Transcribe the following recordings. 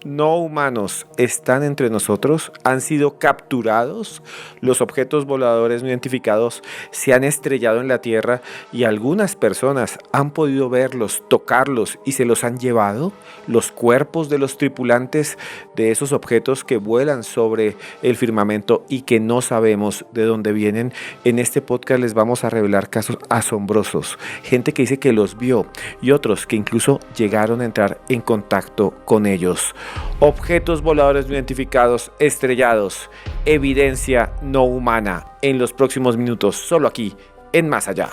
no humanos están entre nosotros, han sido capturados, los objetos voladores no identificados se han estrellado en la Tierra y algunas personas han podido verlos, tocarlos y se los han llevado, los cuerpos de los tripulantes de esos objetos que vuelan sobre el firmamento y que no sabemos de dónde vienen. En este podcast les vamos a revelar casos asombrosos, gente que dice que los vio y otros que incluso llegaron a entrar en contacto con ellos. Objetos voladores no identificados estrellados, evidencia no humana, en los próximos minutos, solo aquí, en Más Allá.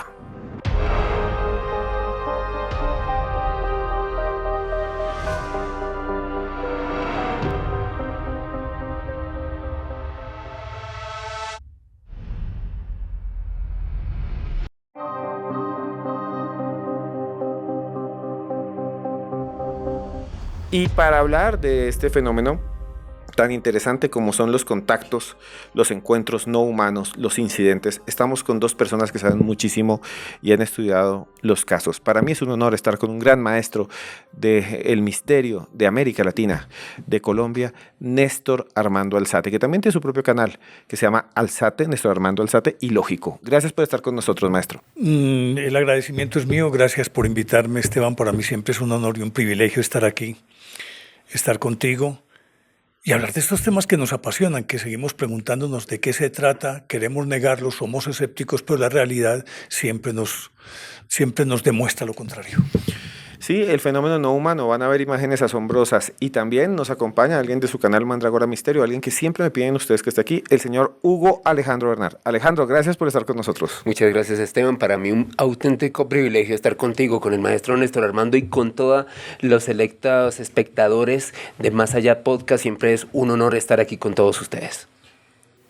Y para hablar de este fenómeno tan interesante como son los contactos, los encuentros no humanos, los incidentes, estamos con dos personas que saben muchísimo y han estudiado los casos. Para mí es un honor estar con un gran maestro del misterio de América Latina, de Colombia, Néstor Armando Alzate, que también tiene su propio canal que se llama Alzate, Néstor Armando Alzate y Lógico. Gracias por estar con nosotros, maestro. El agradecimiento es mío. Gracias por invitarme, Esteban. Para mí siempre es un honor y un privilegio estar aquí, estar contigo y hablar de estos temas que nos apasionan, que seguimos preguntándonos de qué se trata, queremos negarlo, somos escépticos, pero la realidad siempre nos demuestra lo contrario. Sí, el fenómeno no humano, van a ver imágenes asombrosas y también nos acompaña alguien de su canal Mandragora Misterio, alguien que siempre me piden ustedes que esté aquí, el señor Hugo Alejandro Bernal. Alejandro, gracias por estar con nosotros. Muchas gracias, Esteban. Para mí un auténtico privilegio estar contigo, con el maestro Néstor Armando y con todos los selectos espectadores de Más Allá Podcast. Siempre es un honor estar aquí con todos ustedes.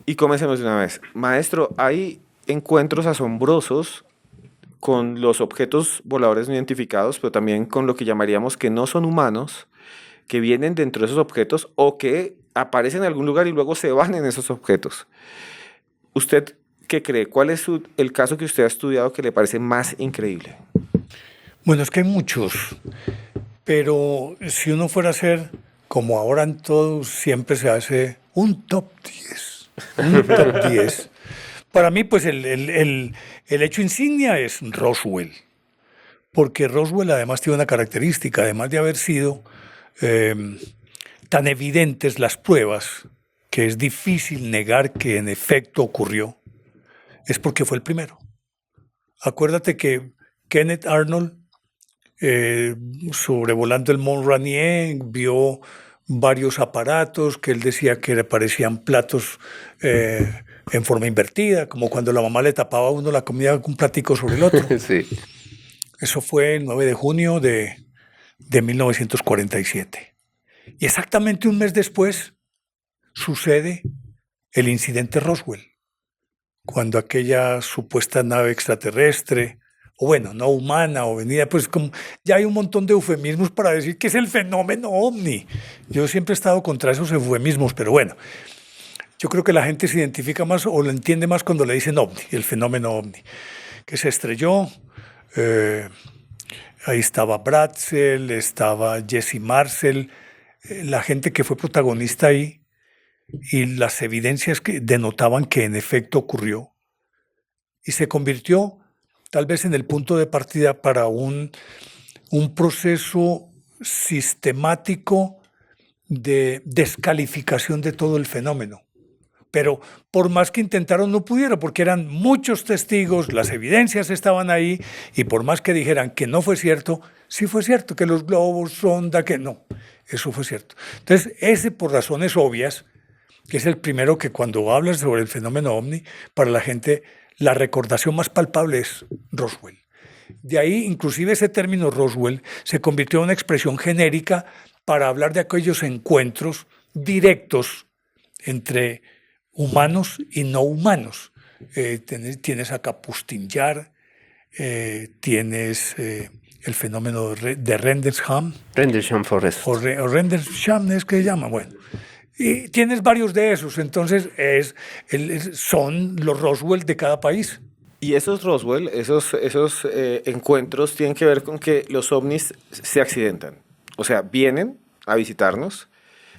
Y comencemos de una vez. Maestro, hay encuentros asombrosos con los objetos voladores no identificados, pero también con lo que llamaríamos que no son humanos, que vienen dentro de esos objetos o que aparecen en algún lugar y luego se van en esos objetos. ¿Usted qué cree? ¿Cuál es el caso que usted ha estudiado que le parece más increíble? Bueno, es que hay muchos, pero si uno fuera a hacer, como ahora en todo, siempre se hace un top 10. Un top 10. Para mí, pues el hecho insignia es Roswell, porque Roswell además tiene una característica, además de haber sido tan evidentes las pruebas, que es difícil negar que en efecto ocurrió, es porque fue el primero. Acuérdate que Kenneth Arnold, sobrevolando el Mont Rainier, vio varios aparatos que él decía que le parecían platos en forma invertida, como cuando la mamá le tapaba a uno la comida con un platico sobre el otro. Sí. Eso fue el 9 de junio de 1947. Y exactamente un mes después sucede el incidente Roswell, cuando aquella supuesta nave extraterrestre, o bueno, no humana, o venida, pues como ya hay un montón de eufemismos para decir que es el fenómeno ovni. Yo siempre he estado contra esos eufemismos, pero bueno, yo creo que la gente se identifica más o lo entiende más cuando le dicen ovni, el fenómeno ovni, que se estrelló. Ahí estaba Bratzel, estaba Jesse Marcel, la gente que fue protagonista ahí y las evidencias que denotaban que en efecto ocurrió. Y se convirtió tal vez en el punto de partida para un proceso sistemático de descalificación de todo el fenómeno. Pero por más que intentaron no pudieron, porque eran muchos testigos, las evidencias estaban ahí, y por más que dijeran que no fue cierto, sí fue cierto, que los globos, sonda, que no, eso fue cierto. Entonces, ese por razones obvias, que es el primero que cuando hablas sobre el fenómeno ovni, para la gente la recordación más palpable es Roswell. De ahí, inclusive ese término Roswell se convirtió en una expresión genérica para hablar de aquellos encuentros directos entre humanos y no humanos. Tienes a Kapustin-Yar, tienes el fenómeno de Rendlesham. Rendlesham Forest. O Rendlesham es que se llama, bueno. Y tienes varios de esos, entonces son los Roswell de cada país. Y esos Roswell, esos encuentros tienen que ver con que los ovnis se accidentan. O sea, vienen a visitarnos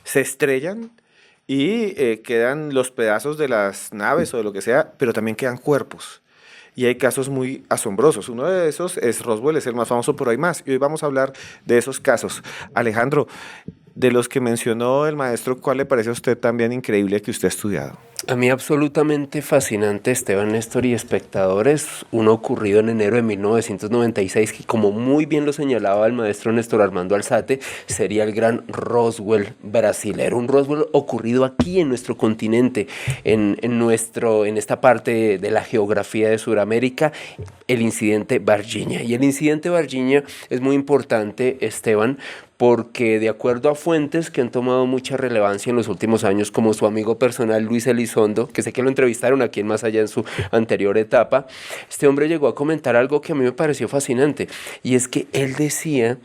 Se estrellan y quedan los pedazos de las naves o de lo que sea, pero también quedan cuerpos. Y hay casos muy asombrosos. Uno de esos es Roswell, es el más famoso, pero hay más. Y hoy vamos a hablar de esos casos. Alejandro, de los que mencionó el maestro, ¿cuál le parece a usted también increíble que usted ha estudiado? A mí absolutamente fascinante, Esteban, Néstor y espectadores, uno ocurrido en enero de 1996 que, como muy bien lo señalaba el maestro Néstor Armando Alzate, sería el gran Roswell brasilero. Un Roswell ocurrido aquí en nuestro continente, en esta parte de la geografía de Sudamérica, el incidente Varginha. Y el incidente Varginha es muy importante, Esteban, porque de acuerdo a fuentes que han tomado mucha relevancia en los últimos años, como su amigo personal Luis Elizondo, que sé que lo entrevistaron aquí en Más Allá en su anterior etapa, este hombre llegó a comentar algo que a mí me pareció fascinante, y es que él decía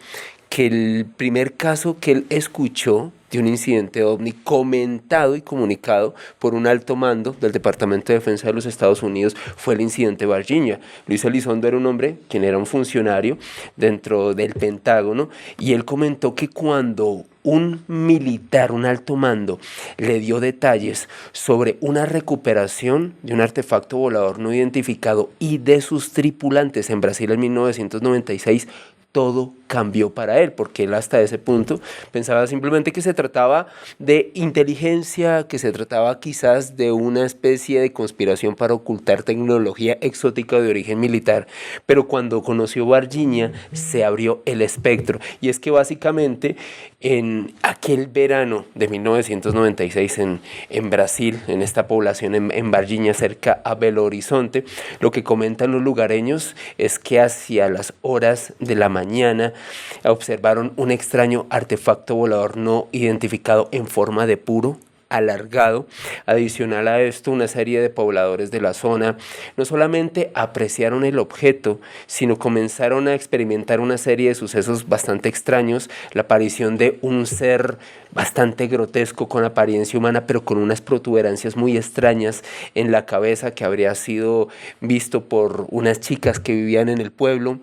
que el primer caso que él escuchó de un incidente ovni comentado y comunicado por un alto mando del Departamento de Defensa de los Estados Unidos fue el incidente Varginha. Luis Elizondo era un hombre, quien era un funcionario dentro del Pentágono, y él comentó que cuando un militar, un alto mando, le dio detalles sobre una recuperación de un artefacto volador no identificado y de sus tripulantes en Brasil en 1996, todo cambió para él, porque él hasta ese punto pensaba simplemente que se trataba de inteligencia, que se trataba quizás de una especie de conspiración para ocultar tecnología exótica de origen militar, pero cuando conoció Varginha se abrió el espectro, y es que básicamente en aquel verano de 1996 en Brasil, en esta población en Varginha, cerca a Belo Horizonte, lo que comentan los lugareños es que hacia las horas de la mañana observaron un extraño artefacto volador no identificado en forma de puro alargado. Adicional a esto, una serie de pobladores de la zona no solamente apreciaron el objeto, sino comenzaron a experimentar una serie de sucesos bastante extraños, la aparición de un ser bastante grotesco con apariencia humana, pero con unas protuberancias muy extrañas en la cabeza, que habría sido visto por unas chicas que vivían en el pueblo.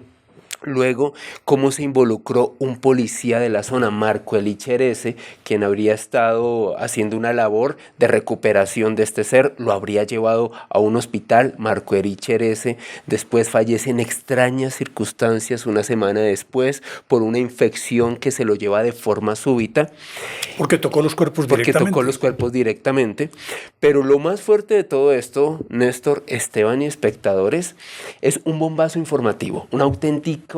Luego, cómo se involucró un policía de la zona, Marco Elicherese, quien habría estado haciendo una labor de recuperación de este ser, lo habría llevado a un hospital. Marco Elicherese después fallece en extrañas circunstancias una semana después por una infección que se lo lleva de forma súbita. Porque tocó los cuerpos directamente. Porque tocó los cuerpos directamente. Pero lo más fuerte de todo esto, Néstor, Esteban y espectadores, es un bombazo informativo, un auténtico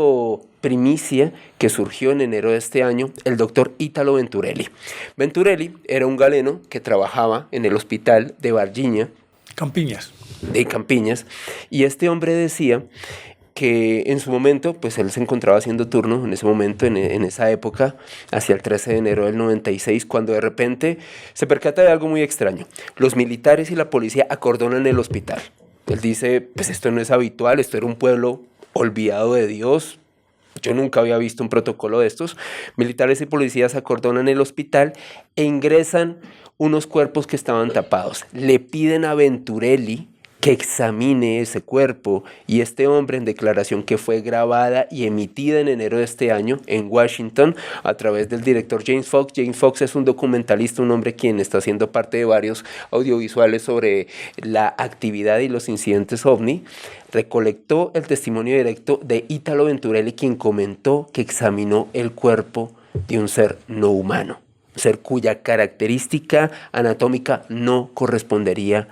primicia que surgió en enero de este año, el doctor Ítalo Venturelli. Venturelli era un galeno que trabajaba en el hospital de Varginha, Campiñas, y este hombre decía que en su momento, pues él se encontraba haciendo turno en ese momento, en esa época, hacia el 13 de enero del 96, cuando de repente se percata de algo muy extraño. Los militares y la policía acordonan el hospital. Él dice, pues esto no es habitual, esto era un pueblo olvidado de Dios. Yo nunca había visto un protocolo de estos. Militares y policías acordonan el hospital e ingresan unos cuerpos que estaban tapados. Le piden a Venturelli que examine ese cuerpo, y este hombre, en declaración que fue grabada y emitida en enero de este año en Washington a través del director James Fox. James Fox es un documentalista, un hombre quien está haciendo parte de varios audiovisuales sobre la actividad y los incidentes OVNI. Recolectó el testimonio directo de Ítalo Venturelli, quien comentó que examinó el cuerpo de un ser no humano, un ser cuya característica anatómica no correspondería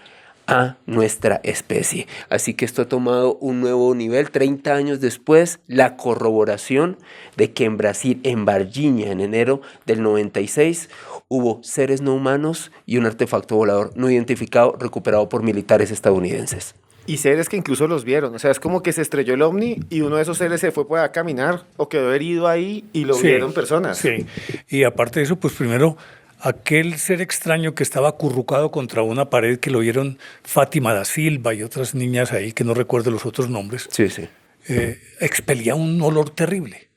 a nuestra especie. Así que esto ha tomado un nuevo nivel. 30 años después, la corroboración de que en Brasil, en Varginha, en enero del 96, hubo seres no humanos y un artefacto volador no identificado recuperado por militares estadounidenses. Y seres que incluso los vieron, o sea, es como que se estrelló el ovni y uno de esos seres se fue a caminar o quedó herido ahí y lo vieron personas. Sí, y aparte de eso, pues primero, aquel ser extraño que estaba acurrucado contra una pared, que lo vieron Fátima da Silva y otras niñas ahí, que no recuerdo los otros nombres, Sí. expelía un olor terrible.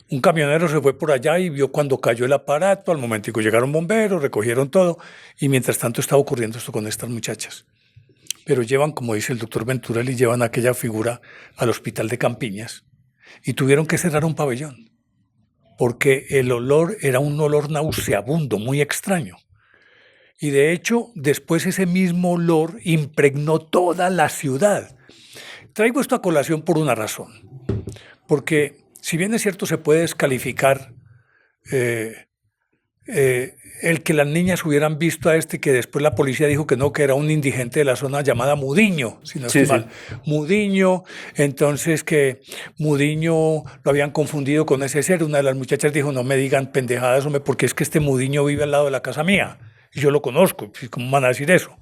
Un camionero se fue por allá y vio cuando cayó el aparato. Al momentico llegaron bomberos, recogieron todo, y mientras tanto estaba ocurriendo esto con estas muchachas. Pero llevan, como dice el doctor Venturelli, llevan aquella figura al hospital de Campiñas y tuvieron que cerrar un pabellón. porque el olor era un olor nauseabundo, muy extraño. Y de hecho, después ese mismo olor impregnó toda la ciudad. Traigo esto a colación por una razón, porque si bien es cierto se puede descalificar el que las niñas hubieran visto a este, que después la policía dijo que no, que era un indigente de la zona llamada Mudiño, si no estoy mal. Mudiño, entonces que Mudiño lo habían confundido con ese ser. Una de las muchachas dijo, no me digan pendejadas, hombre, porque es que este Mudiño vive al lado de la casa mía, y yo lo conozco, ¿cómo van a decir eso?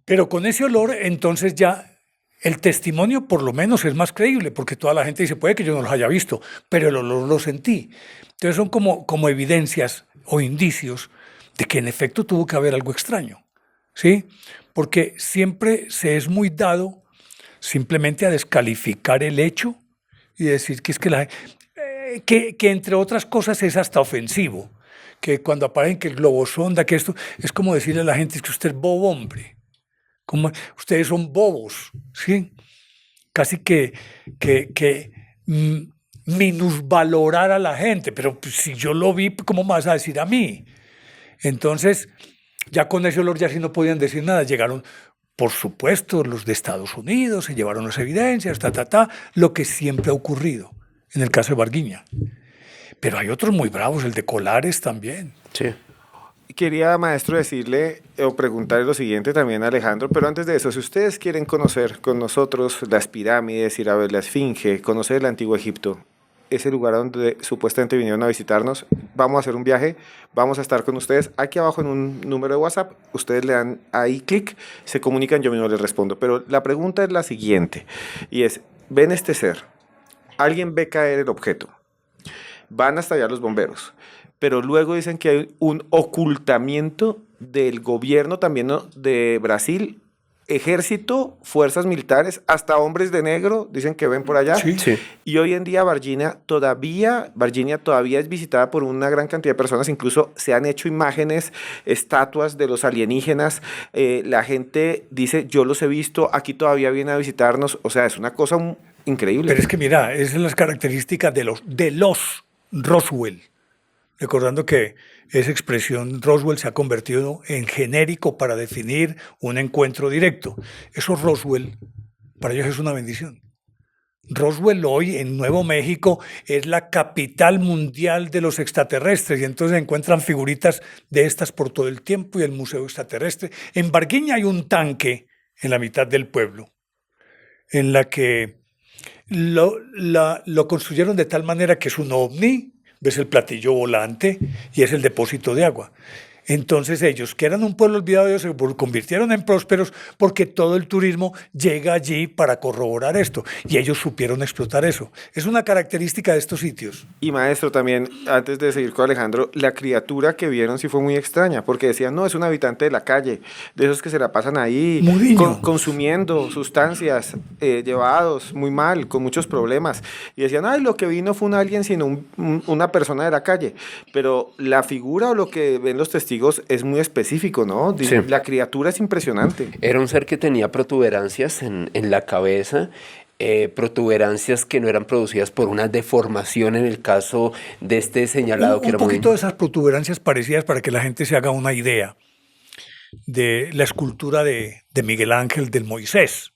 Pero con ese olor, entonces ya el testimonio por lo menos es más creíble, porque toda la gente dice, puede que yo no los haya visto, pero el olor lo sentí. Entonces son como evidencias o indicios de que en efecto tuvo que haber algo extraño, ¿sí? Porque siempre se es muy dado simplemente a descalificar el hecho y decir que es que entre otras cosas es hasta ofensivo, que cuando aparecen que el globosonda, que esto, es como decirle a la gente, es que usted es bobo, hombre. Como ustedes son bobos, ¿sí? Casi que minusvalorar a la gente, pero pues, si yo lo vi, ¿cómo me vas a decir a mí? Entonces, ya con ese olor ya sí no podían decir nada. Llegaron, por supuesto, los de Estados Unidos, se llevaron las evidencias, lo que siempre ha ocurrido en el caso de Varguiña. Pero hay otros muy bravos, el de Colares también. Sí. Quería, maestro, decirle o preguntarle lo siguiente también a Alejandro, pero antes de eso, si ustedes quieren conocer con nosotros las pirámides, ir a ver la Esfinge, conocer el Antiguo Egipto, ese lugar donde supuestamente vinieron a visitarnos, vamos a hacer un viaje, vamos a estar con ustedes aquí abajo en un número de WhatsApp, ustedes le dan ahí clic, se comunican, yo mismo les respondo, pero la pregunta es la siguiente, y es, ven este ser, alguien ve caer el objeto, van hasta allá los bomberos, pero luego dicen que hay un ocultamiento del gobierno también, ¿no?, de Brasil, ejército, fuerzas militares, hasta hombres de negro, dicen que ven por allá. Sí. Sí. Y hoy en día Virginia todavía es visitada por una gran cantidad de personas, incluso se han hecho imágenes, estatuas de los alienígenas, la gente dice, yo los he visto, aquí todavía vienen a visitarnos, o sea, es una cosa increíble. Pero es que mira, esas son las características de los Roswell. Recordando que esa expresión Roswell se ha convertido en genérico para definir un encuentro directo. Eso Roswell, para ellos es una bendición. Roswell hoy en Nuevo México es la capital mundial de los extraterrestres y entonces encuentran figuritas de estas por todo el tiempo y el Museo Extraterrestre. En Varguiña hay un tanque en la mitad del pueblo en la que lo construyeron de tal manera que es un ovni. Ves el platillo volante y es el depósito de agua. Entonces ellos, que eran un pueblo olvidado, ellos se convirtieron en prósperos porque todo el turismo llega allí para corroborar esto. Y ellos supieron explotar eso. Es una característica de estos sitios. Y maestro, también, antes de seguir con Alejandro, la criatura que vieron sí fue muy extraña, porque decían, no, es un habitante de la calle, de esos que se la pasan ahí, consumiendo sustancias, llevados muy mal, con muchos problemas. Y decían, ay, lo que vino fue un alien, sino una persona de la calle. Pero la figura o lo que ven los testigos es muy específico, ¿no? Sí. La criatura es impresionante. Era un ser que tenía protuberancias en la cabeza, protuberancias que no eran producidas por una deformación en el caso de este señalado que era un poquito de esas protuberancias parecidas para que la gente se haga una idea de la escultura de Miguel Ángel del Moisés.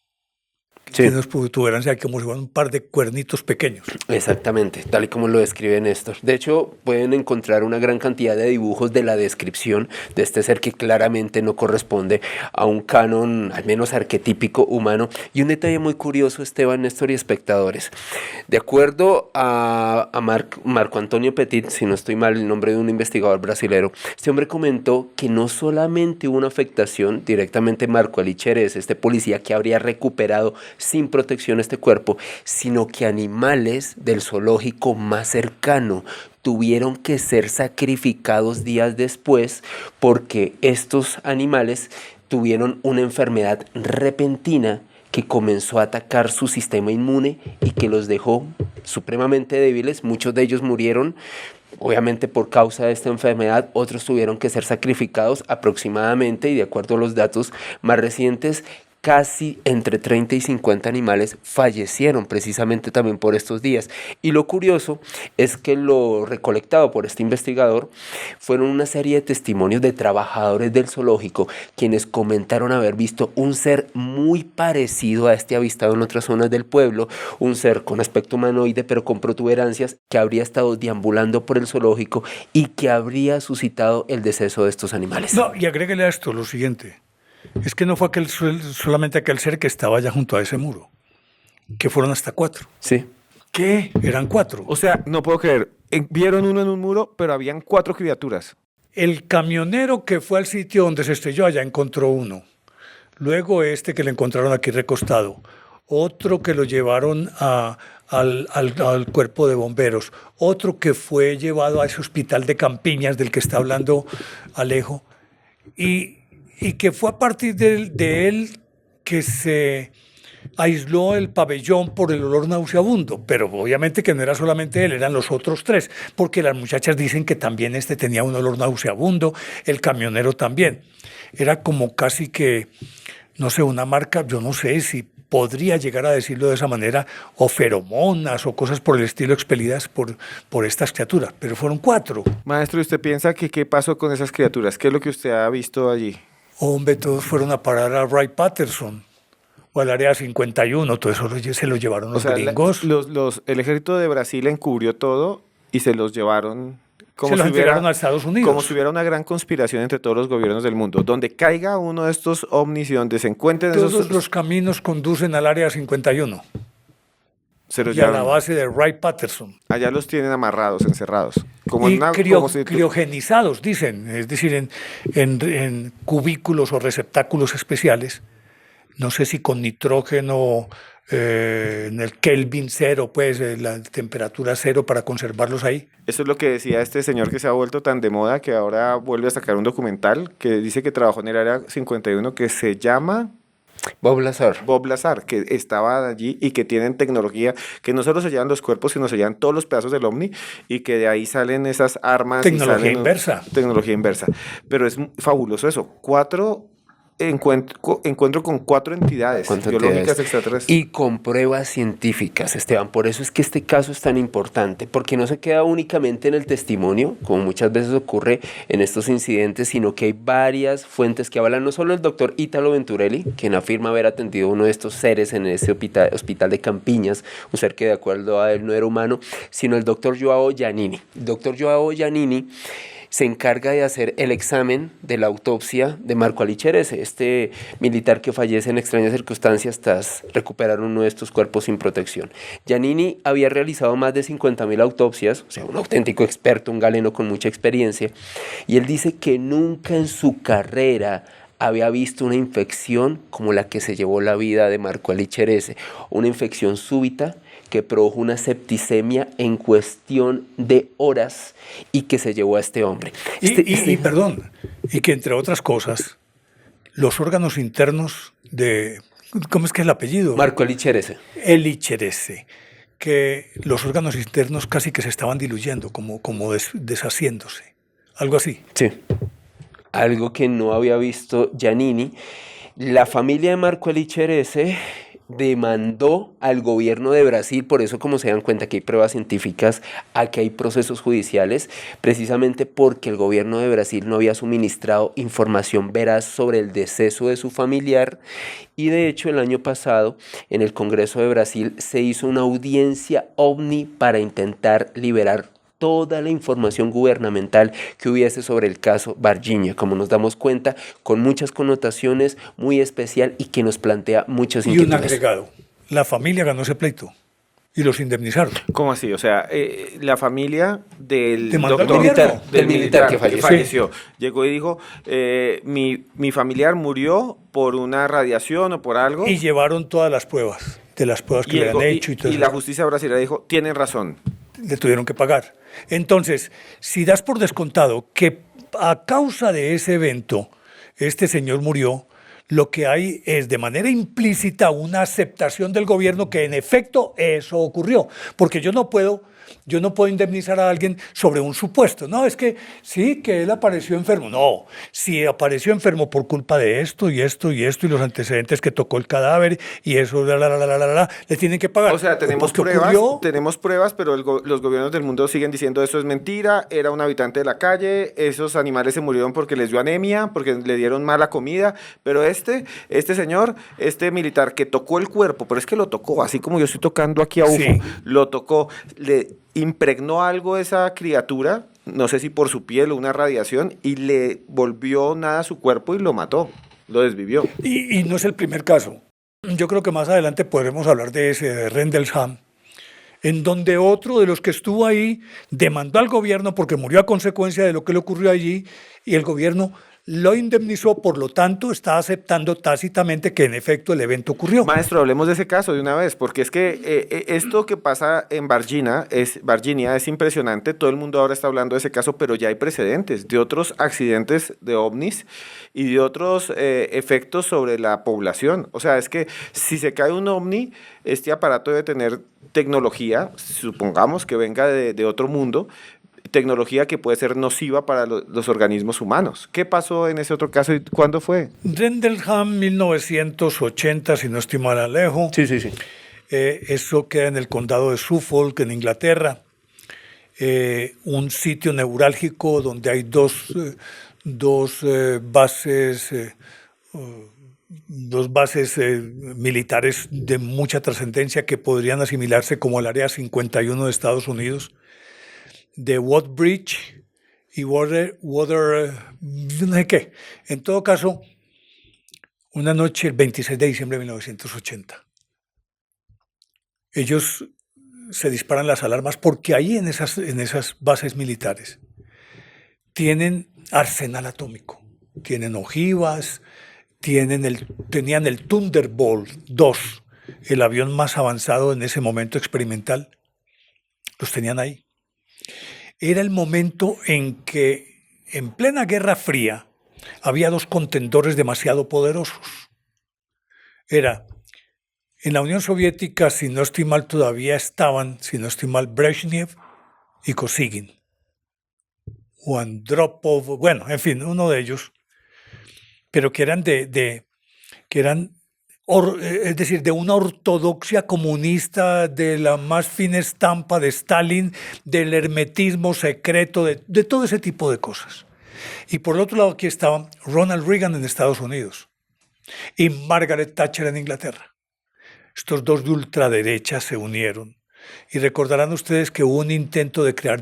Sí. Tiene unas protuberancias como si fueran un par de cuernitos pequeños. Exactamente, tal y como lo describe Néstor. De hecho, pueden encontrar una gran cantidad de dibujos de la descripción de este ser que claramente no corresponde a un canon, al menos arquetípico humano. Y un detalle muy curioso, Esteban, Néstor y espectadores. De acuerdo a Marco Antonio Petit, si no estoy mal, el nombre de un investigador brasilero, este hombre comentó que no solamente hubo una afectación, directamente Marco Alicheres, este policía que habría recuperado sin protección este cuerpo, sino que animales del zoológico más cercano tuvieron que ser sacrificados días después porque estos animales tuvieron una enfermedad repentina que comenzó a atacar su sistema inmune y que los dejó supremamente débiles. Muchos de ellos murieron obviamente por causa de esta enfermedad, otros tuvieron que ser sacrificados aproximadamente, y de acuerdo a los datos más recientes, casi entre 30 y 50 animales fallecieron precisamente también por estos días. Y lo curioso es que lo recolectado por este investigador fueron una serie de testimonios de trabajadores del zoológico quienes comentaron haber visto un ser muy parecido a este avistado en otras zonas del pueblo, un ser con aspecto humanoide pero con protuberancias que habría estado deambulando por el zoológico y que habría suscitado el deceso de estos animales. No, y agréguele a esto lo siguiente. Es que no fue solamente aquel ser que estaba allá junto a ese muro, que fueron hasta 4. Sí. ¿Qué? Eran 4. O sea, no puedo creer. Vieron uno en un muro, pero habían 4 criaturas. El camionero que fue al sitio donde se estrelló allá encontró uno. Luego este que le encontraron aquí recostado. Otro que lo llevaron al cuerpo de bomberos. Otro que fue llevado a ese hospital de Campiñas del que está hablando Alejo. Y que fue a partir de él que se aisló el pabellón por el olor nauseabundo, pero obviamente que no era solamente él, eran los otros 3, porque las muchachas dicen que también este tenía un olor nauseabundo, el camionero también. Era como casi que, no sé, una marca, yo no sé si podría llegar a decirlo de esa manera, o feromonas o cosas por el estilo expelidas por estas criaturas, pero fueron 4. Maestro, ¿y usted piensa que qué pasó con esas criaturas? ¿Qué es lo que usted ha visto allí? Hombre, todos fueron a parar a Wright Patterson o al área 51, todo eso se lo llevaron los gringos. El ejército de Brasil encubrió todo y se los llevaron se los entregaron a Estados Unidos. Como si hubiera una gran conspiración entre todos los gobiernos del mundo. Donde caiga uno de estos ovnis y donde se encuentren todos los caminos conducen al área 51. Se los y llevan a la base de Wright Patterson. Allá los tienen amarrados, encerrados. Como y como criogenizados, dicen, es decir, en cubículos o receptáculos especiales, no sé si con nitrógeno, en el Kelvin 0, pues la temperatura 0 para conservarlos ahí. Eso es lo que decía este señor que se ha vuelto tan de moda que ahora vuelve a sacar un documental que dice que trabajó en el área 51 que se llama... Bob Lazar, que estaba allí y que tienen tecnología, que no solo se llevan los cuerpos, sino se llevan todos los pedazos del ovni y que de ahí salen esas armas. Tecnología inversa. Tecnología inversa. Pero es fabuloso eso. 4 encuentro con 4 entidades biológicas extraterrestres. Y con pruebas científicas, Esteban. Por eso es que este caso es tan importante, porque no se queda únicamente en el testimonio, como muchas veces ocurre en estos incidentes, sino que hay varias fuentes que hablan, no solo el doctor Ítalo Venturelli, quien afirma haber atendido a uno de estos seres en ese hospital de Campiñas, un ser que de acuerdo a él no era humano, sino el doctor Joao Giannini. El doctor Joao Giannini se encarga de hacer el examen de la autopsia de Marco Ali Cherese, este militar que fallece en extrañas circunstancias tras recuperar uno de estos cuerpos sin protección. Giannini había realizado más de 50.000 autopsias, o sea, un auténtico experto, un galeno con mucha experiencia, y él dice que nunca en su carrera había visto una infección como la que se llevó la vida de Marco Ali Cherese, una infección súbita que produjo una septicemia en cuestión de horas y que se llevó a este hombre. Perdón, y que entre otras cosas, los órganos internos de... ¿Cómo es que es el apellido? Marco Ali Cherese. Eli Cherese, que los órganos internos casi que se estaban diluyendo, como deshaciéndose, algo así. Sí, algo que no había visto Giannini. La familia de Marco Ali Cherese demandó al gobierno de Brasil, por eso como se dan cuenta que hay pruebas científicas, a que hay procesos judiciales, precisamente porque el gobierno de Brasil no había suministrado información veraz sobre el deceso de su familiar y de hecho el año pasado en el Congreso de Brasil se hizo una audiencia ovni para intentar liberar toda la información gubernamental que hubiese sobre el caso Varginha, como nos damos cuenta, con muchas connotaciones, muy especial y que nos plantea muchas inquietudes. Y un agregado, la familia ganó ese pleito y los indemnizaron. ¿Cómo así? O sea, la familia del militar que falleció. Sí. Llegó y dijo, mi familiar murió por una radiación o por algo. Y llevaron todas las pruebas, de las pruebas que le han hecho. Y la justicia brasileña dijo, tienen razón. Le tuvieron que pagar. Entonces, si das por descontado que a causa de ese evento este señor murió, lo que hay es de manera implícita una aceptación del gobierno que en efecto eso ocurrió. Porque yo no puedo Yo no puedo indemnizar a alguien sobre un supuesto. No, es que sí, que él apareció enfermo. No, si apareció enfermo por culpa de esto y esto y esto y los antecedentes que tocó el cadáver y eso, le tienen que pagar. O sea, tenemos Porque pruebas, ocurrió. pero los gobiernos del mundo siguen diciendo eso es mentira, era un habitante de la calle, esos animales se murieron porque les dio anemia, porque le dieron mala comida, pero este señor, este militar que tocó el cuerpo, pero es que lo tocó, así como yo estoy tocando aquí a UFO, Sí. lo tocó, le impregnó algo esa criatura, no sé si por su piel o una radiación, y le volvió nada a su cuerpo y lo mató, lo desvivió. Y no es el primer caso. Yo creo que más adelante podremos hablar de ese, de Rendlesham, en donde otro de los que estuvo ahí demandó al gobierno porque murió a consecuencia de lo que le ocurrió allí y el gobierno lo indemnizó, por lo tanto está aceptando tácitamente que en efecto el evento ocurrió. Maestro, hablemos de ese caso de una vez, porque es que esto que pasa en Virginia es impresionante. Todo el mundo ahora está hablando de ese caso, pero ya hay precedentes de otros accidentes de ovnis y de otros efectos sobre la población. O sea, es que si se cae un ovni, este aparato debe tener tecnología, supongamos que venga de otro mundo, tecnología que puede ser nociva para los organismos humanos. ¿Qué pasó en ese otro caso y cuándo fue? Rendlesham, 1980, si no estoy mal alejo. Sí. Eso queda en el condado de Suffolk, en Inglaterra. Un sitio neurálgico donde hay dos bases militares de mucha trascendencia que podrían asimilarse como el Área 51 de Estados Unidos, de Woodbridge y no sé qué. En todo caso, una noche, el 26 de diciembre de 1980, ellos se disparan las alarmas porque ahí en esas bases militares tienen arsenal atómico, tienen ojivas, tenían el Thunderbolt 2, el avión más avanzado en ese momento experimental, los tenían ahí. Era el momento en que, en plena Guerra Fría, había dos contendores demasiado poderosos. Era, en la Unión Soviética, si no estoy mal, todavía estaban, si no estoy mal, Brezhnev y Kosygin. O Andropov, bueno, en fin, uno de ellos, pero que eran es decir, de una ortodoxia comunista de la más fina estampa de Stalin, del hermetismo secreto, de todo ese tipo de cosas. Y por el otro lado aquí estaban Ronald Reagan en Estados Unidos y Margaret Thatcher en Inglaterra. Estos dos de ultraderecha se unieron. Y recordarán ustedes que hubo un intento de crear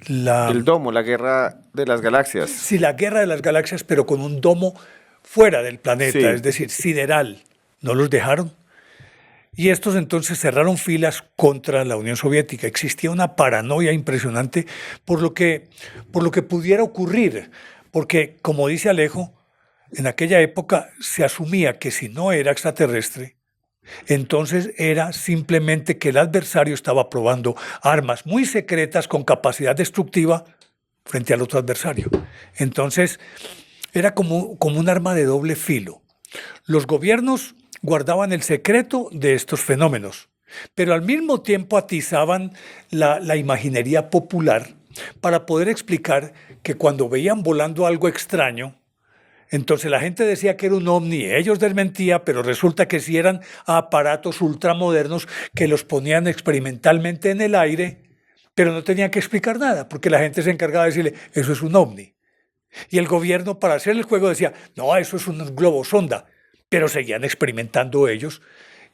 El domo, la guerra de las galaxias. sí, la guerra de las galaxias, pero con un domo fuera del planeta, Sí. es decir, sideral. No los dejaron. Y estos entonces cerraron filas contra la Unión Soviética. Existía una paranoia impresionante por lo que pudiera ocurrir. Porque, como dice Alejo, en aquella época se asumía que si no era extraterrestre, entonces era simplemente que el adversario estaba probando armas muy secretas con capacidad destructiva frente al otro adversario. Entonces era como un arma de doble filo. Los gobiernos guardaban el secreto de estos fenómenos, pero al mismo tiempo atizaban la imaginería popular para poder explicar que cuando veían volando algo extraño, entonces la gente decía que era un ovni, ellos desmentían, pero resulta que sí eran aparatos ultramodernos que los ponían experimentalmente en el aire, pero no tenían que explicar nada, porque la gente se encargaba de decirle, eso es un ovni. Y el gobierno, para hacer el juego, decía, no, eso es un globo sonda, pero seguían experimentando ellos.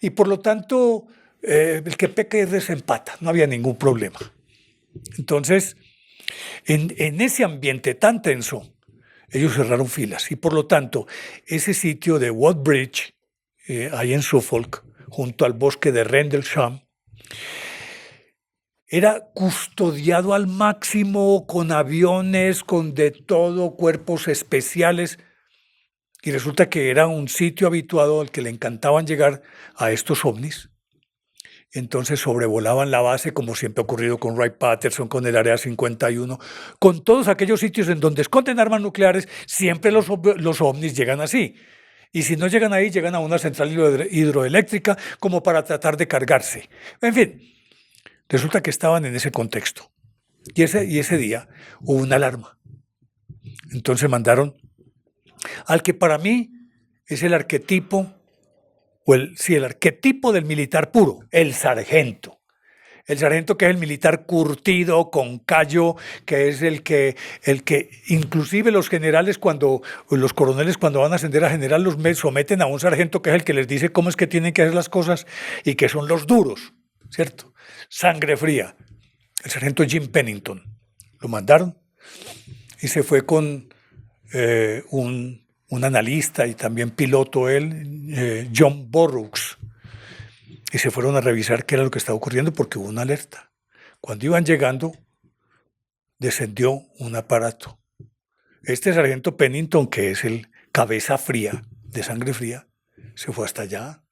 Y por lo tanto, el que peca y desempata, no había ningún problema. Entonces, en ese ambiente tan tenso, ellos cerraron filas. Y por lo tanto, ese sitio de Woodbridge, ahí en Suffolk, junto al bosque de Rendlesham, era custodiado al máximo con aviones, con de todo, cuerpos especiales. Y resulta que era un sitio habituado al que le encantaban llegar a estos ovnis. Entonces sobrevolaban la base, como siempre ha ocurrido con Wright-Patterson, con el Área 51, con todos aquellos sitios en donde esconden armas nucleares, siempre los ovnis llegan así. Y si no llegan ahí, llegan a una central hidroeléctrica como para tratar de cargarse. En fin, resulta que estaban en ese contexto. Y ese día hubo una alarma. Entonces mandaron al que para mí es el arquetipo, el arquetipo del militar puro, el sargento. El sargento, que es el militar curtido, con callo, que es el que inclusive los generales, los coroneles cuando van a ascender a general, los someten a un sargento que es el que les dice cómo es que tienen que hacer las cosas y que son los duros, ¿cierto? Sangre fría. El sargento Jim Pennington. Lo mandaron y se fue con un analista y también piloto él, John Burroughs. Y se fueron a revisar qué era lo que estaba ocurriendo porque hubo una alerta. Cuando iban llegando, descendió un aparato. Este sargento Pennington, que es el cabeza fría, de sangre fría, se fue hasta allá.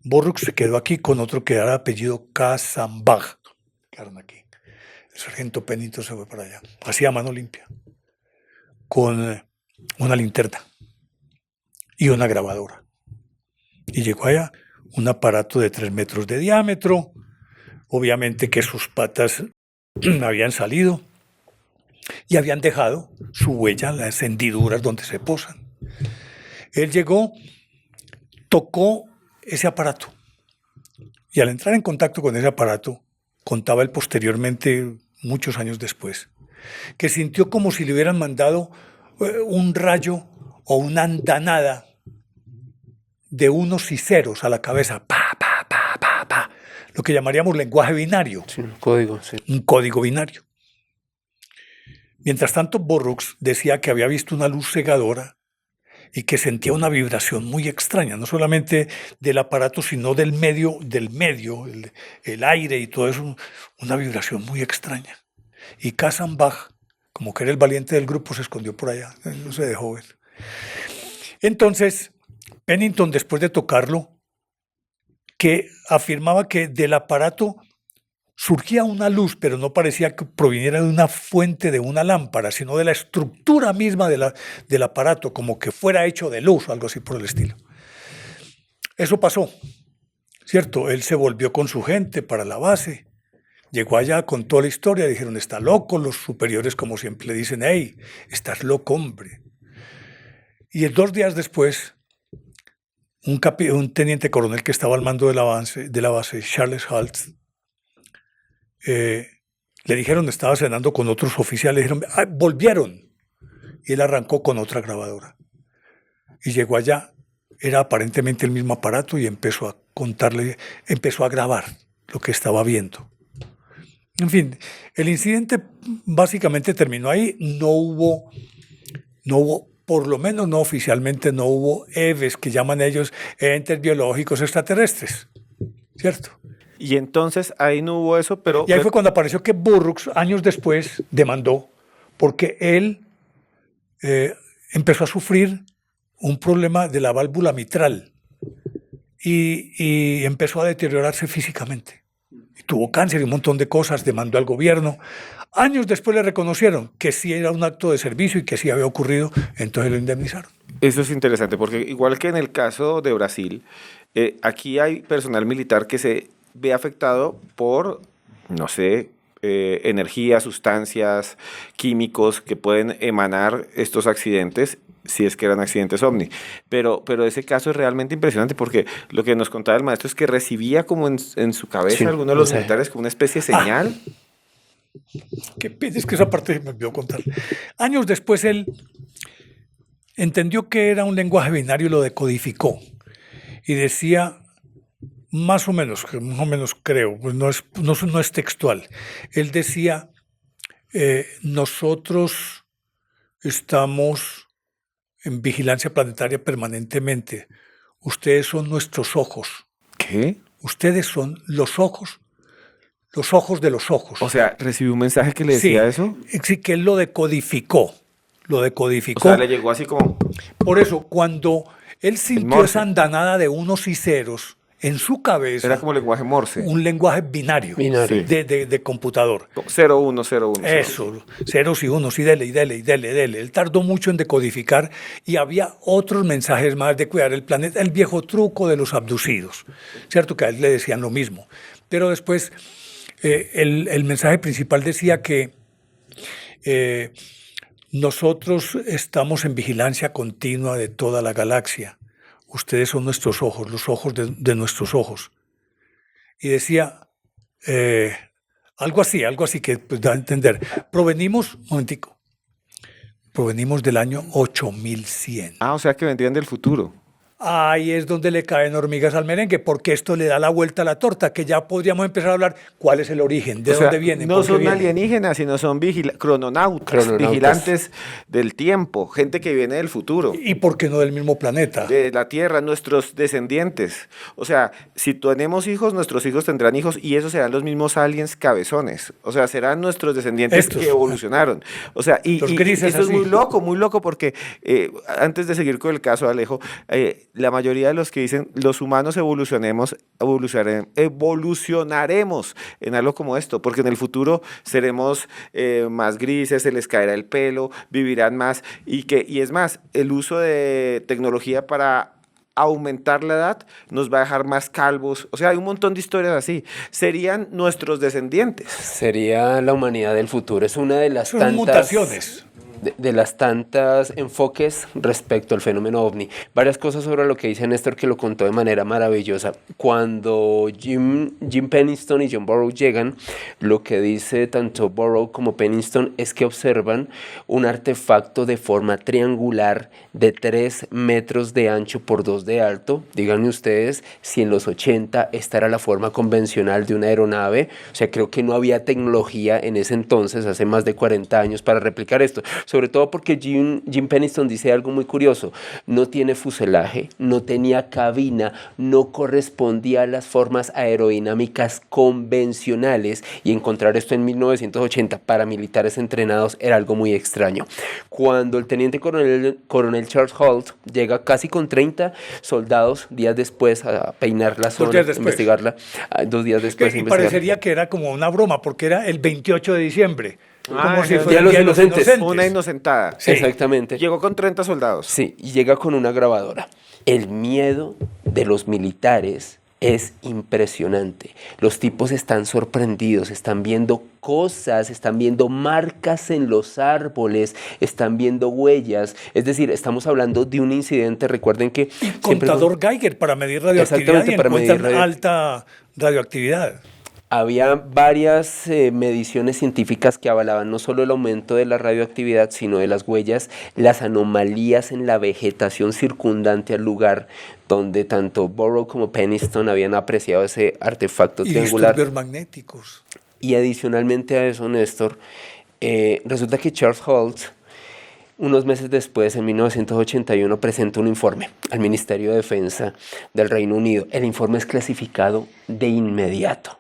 Burroughs se quedó aquí con otro que era apellido Kasambag. Quedaron aquí. El sargento Pennington se fue para allá, así a mano limpia, con una linterna y una grabadora. Y llegó allá un aparato de 3 metros de diámetro, obviamente que sus patas habían salido y habían dejado su huella en las hendiduras donde se posan. Él llegó, tocó ese aparato y al entrar en contacto con ese aparato, contaba él posteriormente, muchos años después, que sintió como si le hubieran mandado un rayo o una andanada de unos y ceros a la cabeza, pa, pa, pa, pa, pa, lo que llamaríamos lenguaje binario. Sí, un código, sí. Un código binario. Mientras tanto, Burroughs decía que había visto una luz cegadora y que sentía una vibración muy extraña, no solamente del aparato, sino del medio, el aire y todo eso, una vibración muy extraña. Y Kasambag, como que era el valiente del grupo, se escondió por allá, no se dejó ver. Entonces, Pennington, después de tocarlo, que afirmaba que del aparato surgía una luz, pero no parecía que proviniera de una fuente, de una lámpara, sino de la estructura misma del aparato, como que fuera hecho de luz o algo así por el estilo. Eso pasó, ¿cierto? Él se volvió con su gente para la base, llegó allá con toda la historia, dijeron, está loco, los superiores como siempre le dicen, hey, estás loco, hombre. Y 2 días después, un teniente coronel que estaba al mando de la base, Charles Halt, le dijeron, estaba cenando con otros oficiales, dijeron, volvieron. Y él arrancó con otra grabadora. Y llegó allá, era aparentemente el mismo aparato y empezó a contarle, empezó a grabar lo que estaba viendo. En fin, el incidente básicamente terminó ahí, no hubo, por lo menos no oficialmente, no hubo EVEs, que llaman ellos entes biológicos extraterrestres, ¿cierto? Y entonces ahí no hubo eso, pero... Y ahí fue cuando apareció que Burroughs, años después, demandó, porque él empezó a sufrir un problema de la válvula mitral y empezó a deteriorarse físicamente. Y tuvo cáncer y un montón de cosas, demandó al gobierno. Años después le reconocieron que sí era un acto de servicio y que sí había ocurrido, entonces lo indemnizaron. Eso es interesante, porque igual que en el caso de Brasil, aquí hay personal militar que se ve afectado por, no sé, energía, sustancias, químicos que pueden emanar estos accidentes, si es que eran accidentes ovni. Pero ese caso es realmente impresionante porque lo que nos contaba el maestro es que recibía como en su cabeza, sí, alguno de los militares como una especie de señal. Qué pena, es que esa parte me olvidó contar. Años después él entendió que era un lenguaje binario y lo decodificó. Y decía, más o menos creo, pues no es textual. Él decía, nosotros estamos en vigilancia planetaria permanentemente. Ustedes son nuestros ojos. ¿Qué? Ustedes son los ojos de los ojos. O sea, ¿recibió un mensaje que le decía eso? Sí, que él lo decodificó. O sea, le llegó así como... Por eso, cuando él sintió esa andanada de unos y ceros, en su cabeza Era como lenguaje Morse. un lenguaje binario, Binario. de computador. 0, 1, 0, 1. Eso, ceros y unos, y dele, y dele, y dele, dele. Él tardó mucho en decodificar y había otros mensajes más de cuidar el planeta, el viejo truco de los abducidos, ¿cierto? Que a él le decían lo mismo. Pero después el mensaje principal decía que nosotros estamos en vigilancia continua de toda la galaxia. Ustedes son nuestros ojos, los ojos de nuestros ojos. Y decía algo así que pues, da a entender. Provenimos del año 8100. O sea que vendrían del futuro. Ahí es donde le caen hormigas al merengue, porque esto le da la vuelta a la torta, que ya podríamos empezar a hablar cuál es el origen, de dónde viene. No por qué son viene. alienígenas, sino son crononautas, vigilantes del tiempo, gente que viene del futuro. ¿Y por qué no del mismo planeta? De la Tierra, nuestros descendientes. O sea, si tenemos hijos, nuestros hijos tendrán hijos y esos serán los mismos aliens cabezones. O sea, serán nuestros descendientes que evolucionaron. O sea, y eso es muy loco, porque antes de seguir con el caso, Alejo, la mayoría de los que dicen los humanos evolucionaremos en algo como esto, porque en el futuro seremos más grises, se les caerá el pelo, vivirán más y es más, el uso de tecnología para aumentar la edad nos va a dejar más calvos. O sea, hay un montón de historias así. Serían nuestros descendientes. Sería la humanidad del futuro. Es una de las tantas mutaciones. De las tantas enfoques respecto al fenómeno ovni. Varias cosas sobre lo que dice Néstor, que lo contó de manera maravillosa. Cuando Jim Penniston y John Burroughs llegan, lo que dice tanto Burroughs como Penniston es que observan un artefacto de forma triangular de 3 metros de ancho por 2 de alto. Díganme ustedes si en los 80 esta era la forma convencional de una aeronave. O sea, creo que no había tecnología en ese entonces, hace más de 40 años, para replicar esto. Sobre todo porque Jim Penniston dice algo muy curioso. No tiene fuselaje, no tenía cabina, no correspondía a las formas aerodinámicas convencionales, y encontrar esto en 1980 para militares entrenados era algo muy extraño. Cuando el teniente coronel Charles Holt llega casi con 30 soldados días después a peinar la zona, investigarla, 2 días después. Y parecería que era como una broma, porque era el 28 de diciembre. Como si fuera el Día de los Inocentes. Una inocentada. Sí. Exactamente. Llegó con 30 soldados. Sí, y llega con una grabadora. El miedo de los militares es impresionante. Los tipos están sorprendidos, están viendo cosas, están viendo marcas en los árboles, están viendo huellas. Es decir, estamos hablando de un incidente. Recuerden que... Y contador Geiger para medir radioactividad, y encuentran alta radioactividad. Había varias mediciones científicas que avalaban no solo el aumento de la radioactividad, sino de las huellas, las anomalías en la vegetación circundante al lugar donde tanto Burroughs como Penniston habían apreciado ese artefacto triangular. Y disturbios magnéticos. Y adicionalmente a eso, Néstor, resulta que Charles Holt, unos meses después, en 1981, presenta un informe al Ministerio de Defensa del Reino Unido. El informe es clasificado de inmediato,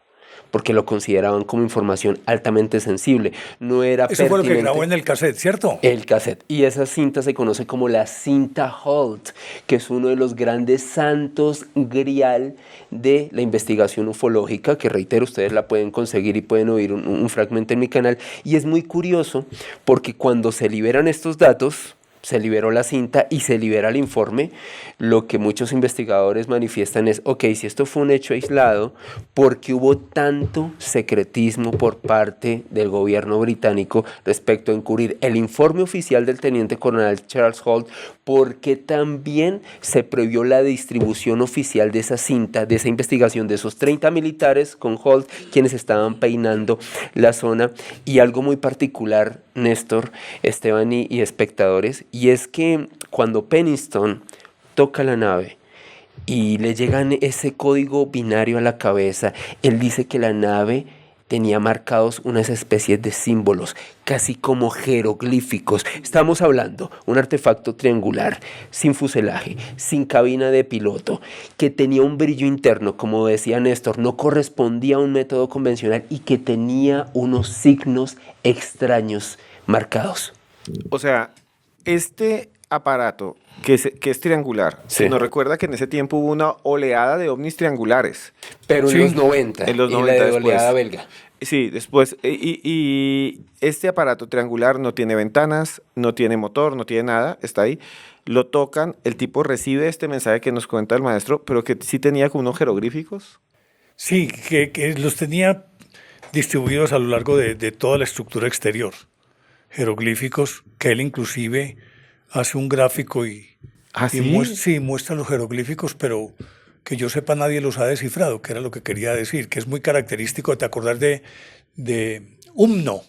porque lo consideraban como información altamente sensible. No era Eso fue lo que grabó en el cassette, ¿cierto? El cassette. Y esa cinta se conoce como la cinta Holt, que es uno de los grandes santos grial de la investigación ufológica, que reitero, ustedes la pueden conseguir y pueden oír un fragmento en mi canal. Y es muy curioso porque cuando se liberan estos datos, se liberó la cinta y se libera el informe, lo que muchos investigadores manifiestan es, ok, si esto fue un hecho aislado, ¿por qué hubo tanto secretismo por parte del gobierno británico respecto a encubrir el informe oficial del teniente coronel Charles Holt? ¿Por qué también se prohibió la distribución oficial de esa cinta, de esa investigación de esos 30 militares con Holt, quienes estaban peinando la zona? Y algo muy particular, Néstor, Esteban y espectadores, y es que cuando Penniston toca la nave y le llegan ese código binario a la cabeza, él dice que la nave tenía marcados unas especies de símbolos, casi como jeroglíficos. Estamos hablando un artefacto triangular, sin fuselaje, sin cabina de piloto, que tenía un brillo interno, como decía Néstor, no correspondía a un método convencional y que tenía unos signos extraños marcados. O sea, este aparato que es triangular, Sí. nos recuerda que en ese tiempo hubo una oleada de ovnis triangulares. Pero en Sí, los 90. en los y 90 la de después. oleada belga. Sí, después, y este aparato triangular no tiene ventanas, no tiene motor, no tiene nada, está ahí. Lo tocan, el tipo recibe este mensaje que nos cuenta el maestro, pero que sí tenía como unos jeroglíficos. Sí, que los tenía distribuidos a lo largo de toda la estructura exterior. Jeroglíficos, que él inclusive hace un gráfico ¿Ah, y sí? sí, muestra los jeroglíficos, pero que yo sepa nadie los ha descifrado, que era lo que quería decir, que es muy característico. ¿Te acordás de Humno?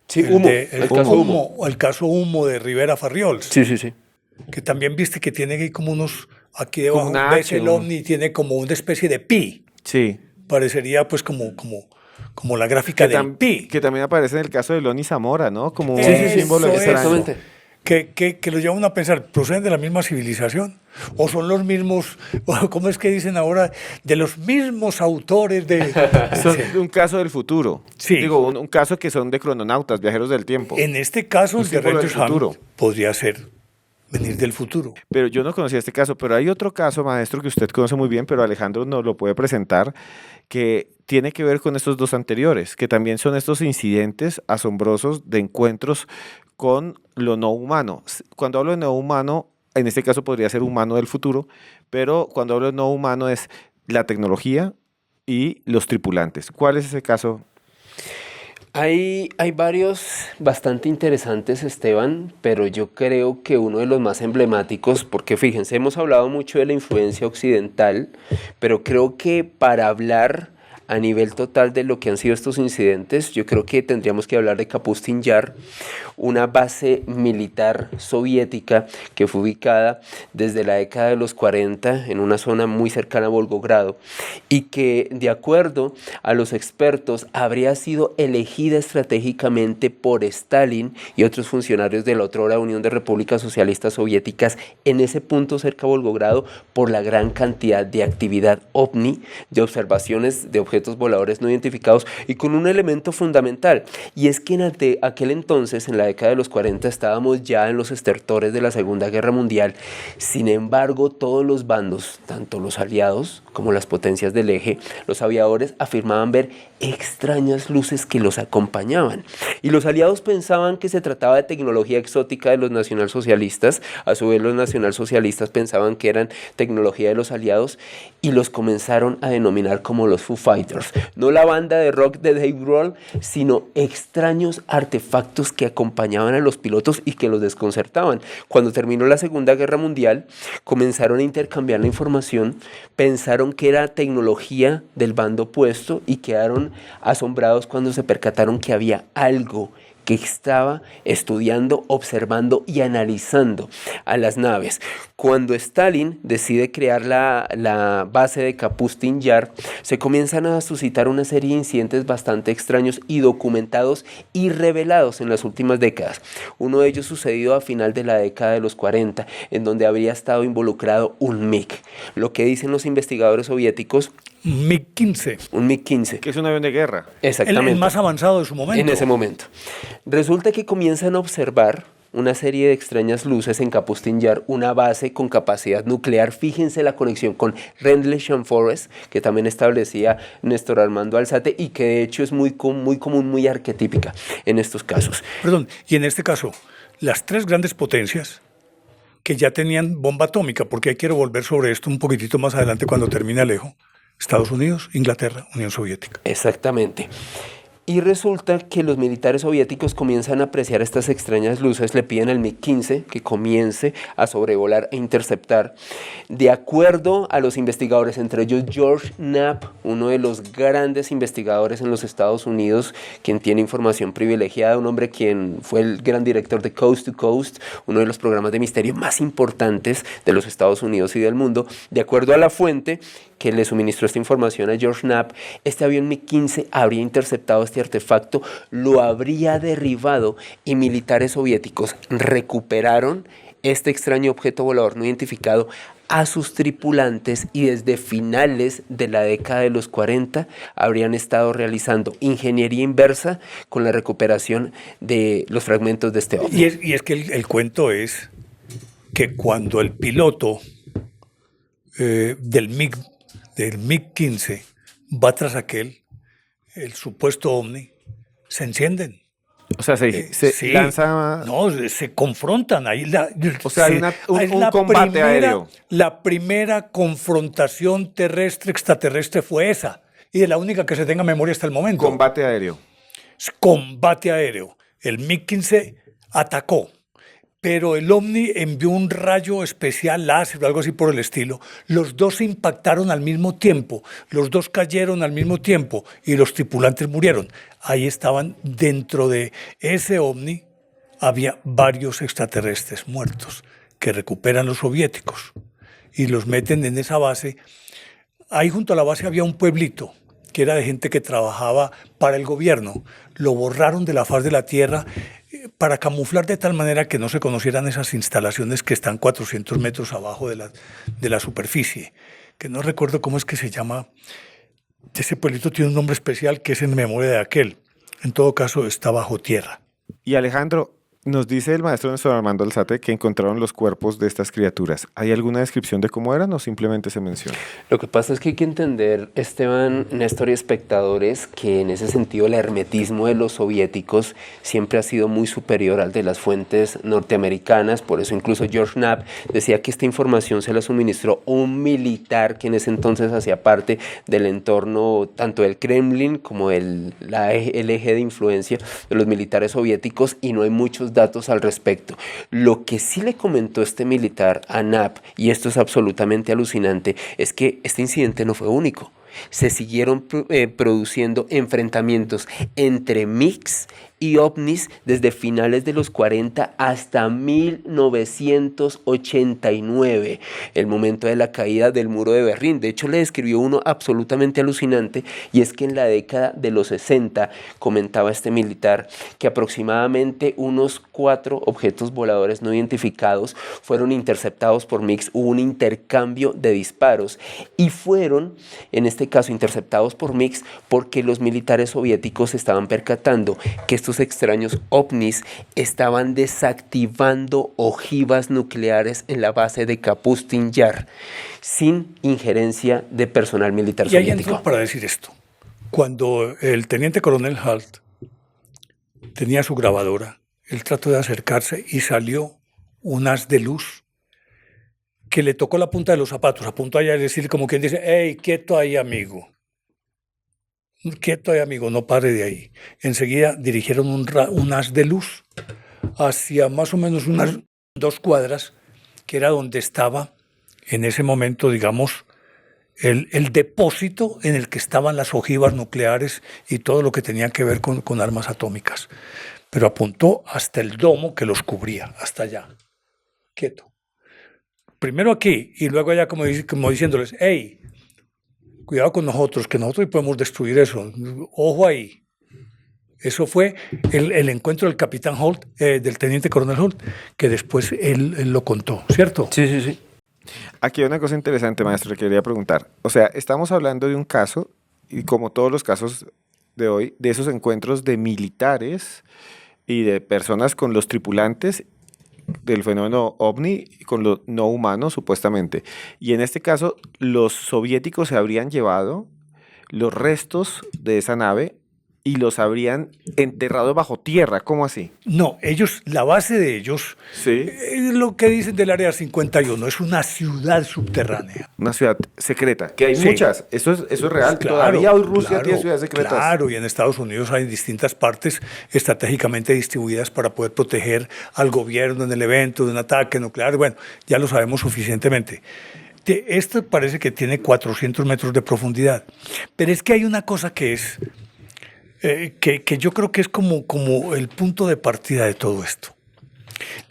Sí, Humo, El caso Humo. el caso Humo de Rivera Farriols, Sí, sí, sí. que también viste que tiene ahí como unos, aquí Como debajo, una ves H, el ovni, tiene como una especie de pi, Sí. parecería pues como la gráfica del pi. Que también aparece en el caso de Loni Zamora, ¿no? Como un Eso símbolo es. extraño. Exactamente. Que lo lleva uno a pensar, ¿proceden de la misma civilización? ¿O son los mismos, cómo es que dicen ahora, de los mismos autores de... Son un caso del futuro. Sí. Digo, un caso que son de crononautas, viajeros del tiempo. En este caso, Un el de símbolo del Rogers futuro. Hammond podría ser venir del futuro. Pero yo no conocía este caso, pero hay otro caso, maestro, que usted conoce muy bien, pero Alejandro nos lo puede presentar, que tiene que ver con estos dos anteriores, que también son estos incidentes asombrosos de encuentros con lo no humano. Cuando hablo de no humano, en este caso podría ser humano del futuro, pero cuando hablo de no humano es la tecnología y los tripulantes. ¿Cuál es ese caso? Hay varios bastante interesantes, Esteban, pero yo creo que uno de los más emblemáticos, porque fíjense, hemos hablado mucho de la influencia occidental, pero creo que para hablar a nivel total de lo que han sido estos incidentes, yo creo que tendríamos que hablar de Kapustin Yar, una base militar soviética que fue ubicada desde la década de los 40 en una zona muy cercana a Volgogrado y que, de acuerdo a los expertos, habría sido elegida estratégicamente por Stalin y otros funcionarios de la otrora Unión de Repúblicas Socialistas Soviéticas en ese punto cerca de Volgogrado por la gran cantidad de actividad ovni, de observaciones de objetos voladores no identificados y con un elemento fundamental, y es que en aquel entonces, en la década de los 40, estábamos ya en los estertores de la Segunda Guerra Mundial. Sin embargo, todos los bandos, tanto los aliados como las potencias del eje, los aviadores afirmaban ver extrañas luces que los acompañaban, y los aliados pensaban que se trataba de tecnología exótica de los nacionalsocialistas. A su vez, los nacionalsocialistas pensaban que eran tecnología de los aliados y los comenzaron a denominar como los Foo Fighters. No la banda de rock de Dave Grohl, sino extraños artefactos que acompañaban a los pilotos y que los desconcertaban. Cuando terminó la Segunda Guerra Mundial, comenzaron a intercambiar la información, pensaron que era tecnología del bando opuesto y quedaron asombrados cuando se percataron que había algo que estaba estudiando, observando y analizando a las naves. Cuando Stalin decide crear la base de Kapustin Yar, se comienzan a suscitar una serie de incidentes bastante extraños y documentados y revelados en las últimas décadas. Uno de ellos sucedido a final de la década de los 40, en donde habría estado involucrado un MiG. Lo que dicen los investigadores soviéticos, MiG-15, un MiG-15. Que es un avión de guerra. Exactamente. el más avanzado de su momento. En ese momento. Resulta que comienzan a observar una serie de extrañas luces en Kapustin Yar, una base con capacidad nuclear. Fíjense la conexión con Rendlesham Forest, que también establecía Néstor Armando Alzate y que de hecho es muy común, muy arquetípica en estos casos. Perdón, y en este caso, las tres grandes potencias que ya tenían bomba atómica, porque ahí quiero volver sobre esto un poquitito más adelante cuando termine Alejo, Estados Unidos, Inglaterra, Unión Soviética. Exactamente. Y resulta que los militares soviéticos comienzan a apreciar estas extrañas luces, le piden al MiG-15 que comience a sobrevolar e interceptar. De acuerdo a los investigadores, entre ellos George Knapp, uno de los grandes investigadores en los Estados Unidos, quien tiene información privilegiada, un hombre quien fue el gran director de Coast to Coast, uno de los programas de misterio más importantes de los Estados Unidos y del mundo. De acuerdo a la fuente que le suministró esta información a George Knapp, este avión MiG-15 habría interceptado este artefacto, lo habría derribado y militares soviéticos recuperaron este extraño objeto volador no identificado a sus tripulantes y desde finales de la década de los 40 habrían estado realizando ingeniería inversa con la recuperación de los fragmentos de este ovni. Y es que el cuento es que cuando el piloto del MiG-15 va tras el supuesto ovni, se encienden. O sea, se Sí, lanza... no, se confrontan ahí. O sea, hay un combate aéreo. La primera confrontación extraterrestre fue esa, y es la única que se tenga memoria hasta el momento. Combate aéreo. Combate aéreo. El MiG-15 atacó, pero el ovni envió un rayo especial láser o algo así por el estilo. Los dos se impactaron al mismo tiempo, los dos cayeron al mismo tiempo y los tripulantes murieron. Ahí estaban, dentro de ese ovni había varios extraterrestres muertos que recuperan los soviéticos y los meten en esa base. Ahí junto a la base había un pueblito que era de gente que trabajaba para el gobierno. Lo borraron de la faz de la tierra para camuflar de tal manera que no se conocieran esas instalaciones que están 400 metros abajo de la superficie, que no recuerdo cómo es que se llama. Ese pueblito tiene un nombre especial que es en memoria de aquel. En todo caso, está bajo tierra. Y Alejandro, nos dice el maestro Néstor Armando Alzate que encontraron los cuerpos de estas criaturas. ¿Hay alguna descripción de cómo eran o simplemente se menciona? Lo que pasa es que hay que entender, Esteban, Néstor y espectadores, que en ese sentido el hermetismo de los soviéticos siempre ha sido muy superior al de las fuentes norteamericanas. Por eso incluso George Knapp decía que esta información se la suministró un militar que en ese entonces hacía parte del entorno tanto del Kremlin como el eje de influencia de los militares soviéticos, y no hay muchos datos al respecto. Lo que sí le comentó este militar a Knapp, y esto es absolutamente alucinante, es que este incidente no fue único. Se siguieron produciendo enfrentamientos entre MiGs y ovnis desde finales de los 40 hasta 1989, el momento de la caída del muro de Berlín. De hecho, le describió uno absolutamente alucinante, y es que en la década de los 60, comentaba este militar, que aproximadamente unos 4 objetos voladores no identificados fueron interceptados por MiGs. Hubo un intercambio de disparos y fueron, en este caso, interceptados por MiGs porque los militares soviéticos se estaban percatando que estos extraños ovnis estaban desactivando ojivas nucleares en la base de Kapustin Yar sin injerencia de personal militar soviético. Y ahí soviético. entro para decir esto. Cuando el teniente coronel Halt tenía su grabadora, él trató de acercarse y salió un haz de luz que le tocó la punta de los zapatos, apuntó allá, es decir, como quien dice: hey, quieto ahí, amigo. Quieto ahí, amigo, no pare de ahí. Enseguida dirigieron un haz de luz hacia más o menos unas 2 cuadras, que era donde estaba en ese momento, digamos, el depósito en el que estaban las ojivas nucleares y todo lo que tenía que ver con armas atómicas. Pero apuntó hasta el domo que los cubría, hasta allá. Quieto. Primero aquí y luego allá, como diciéndoles: hey, cuidado con nosotros, que nosotros podemos destruir eso. Ojo ahí. Eso fue el encuentro del capitán Holt, del teniente coronel Holt, que después él lo contó, ¿cierto? Sí, sí, sí. Aquí hay una cosa interesante, maestro, le quería preguntar. O sea, estamos hablando de un caso, y como todos los casos de hoy, de esos encuentros de militares y de personas con los tripulantes del fenómeno ovni, con lo no humano, supuestamente. Y en este caso, los soviéticos se habrían llevado los restos de esa nave y los habrían enterrado bajo tierra. ¿Cómo así? No, la base de ellos, sí, es lo que dicen del Área 51, es una ciudad subterránea. Una ciudad secreta, que hay sí. muchas. Eso es real. Claro, todavía hoy Rusia tiene ciudades secretas. Claro, y en Estados Unidos hay distintas partes estratégicamente distribuidas para poder proteger al gobierno en el evento de un ataque nuclear. Bueno, ya lo sabemos suficientemente. Esto parece que tiene 400 metros de profundidad, pero es que hay una cosa que es... que yo creo que es como el punto de partida de todo esto.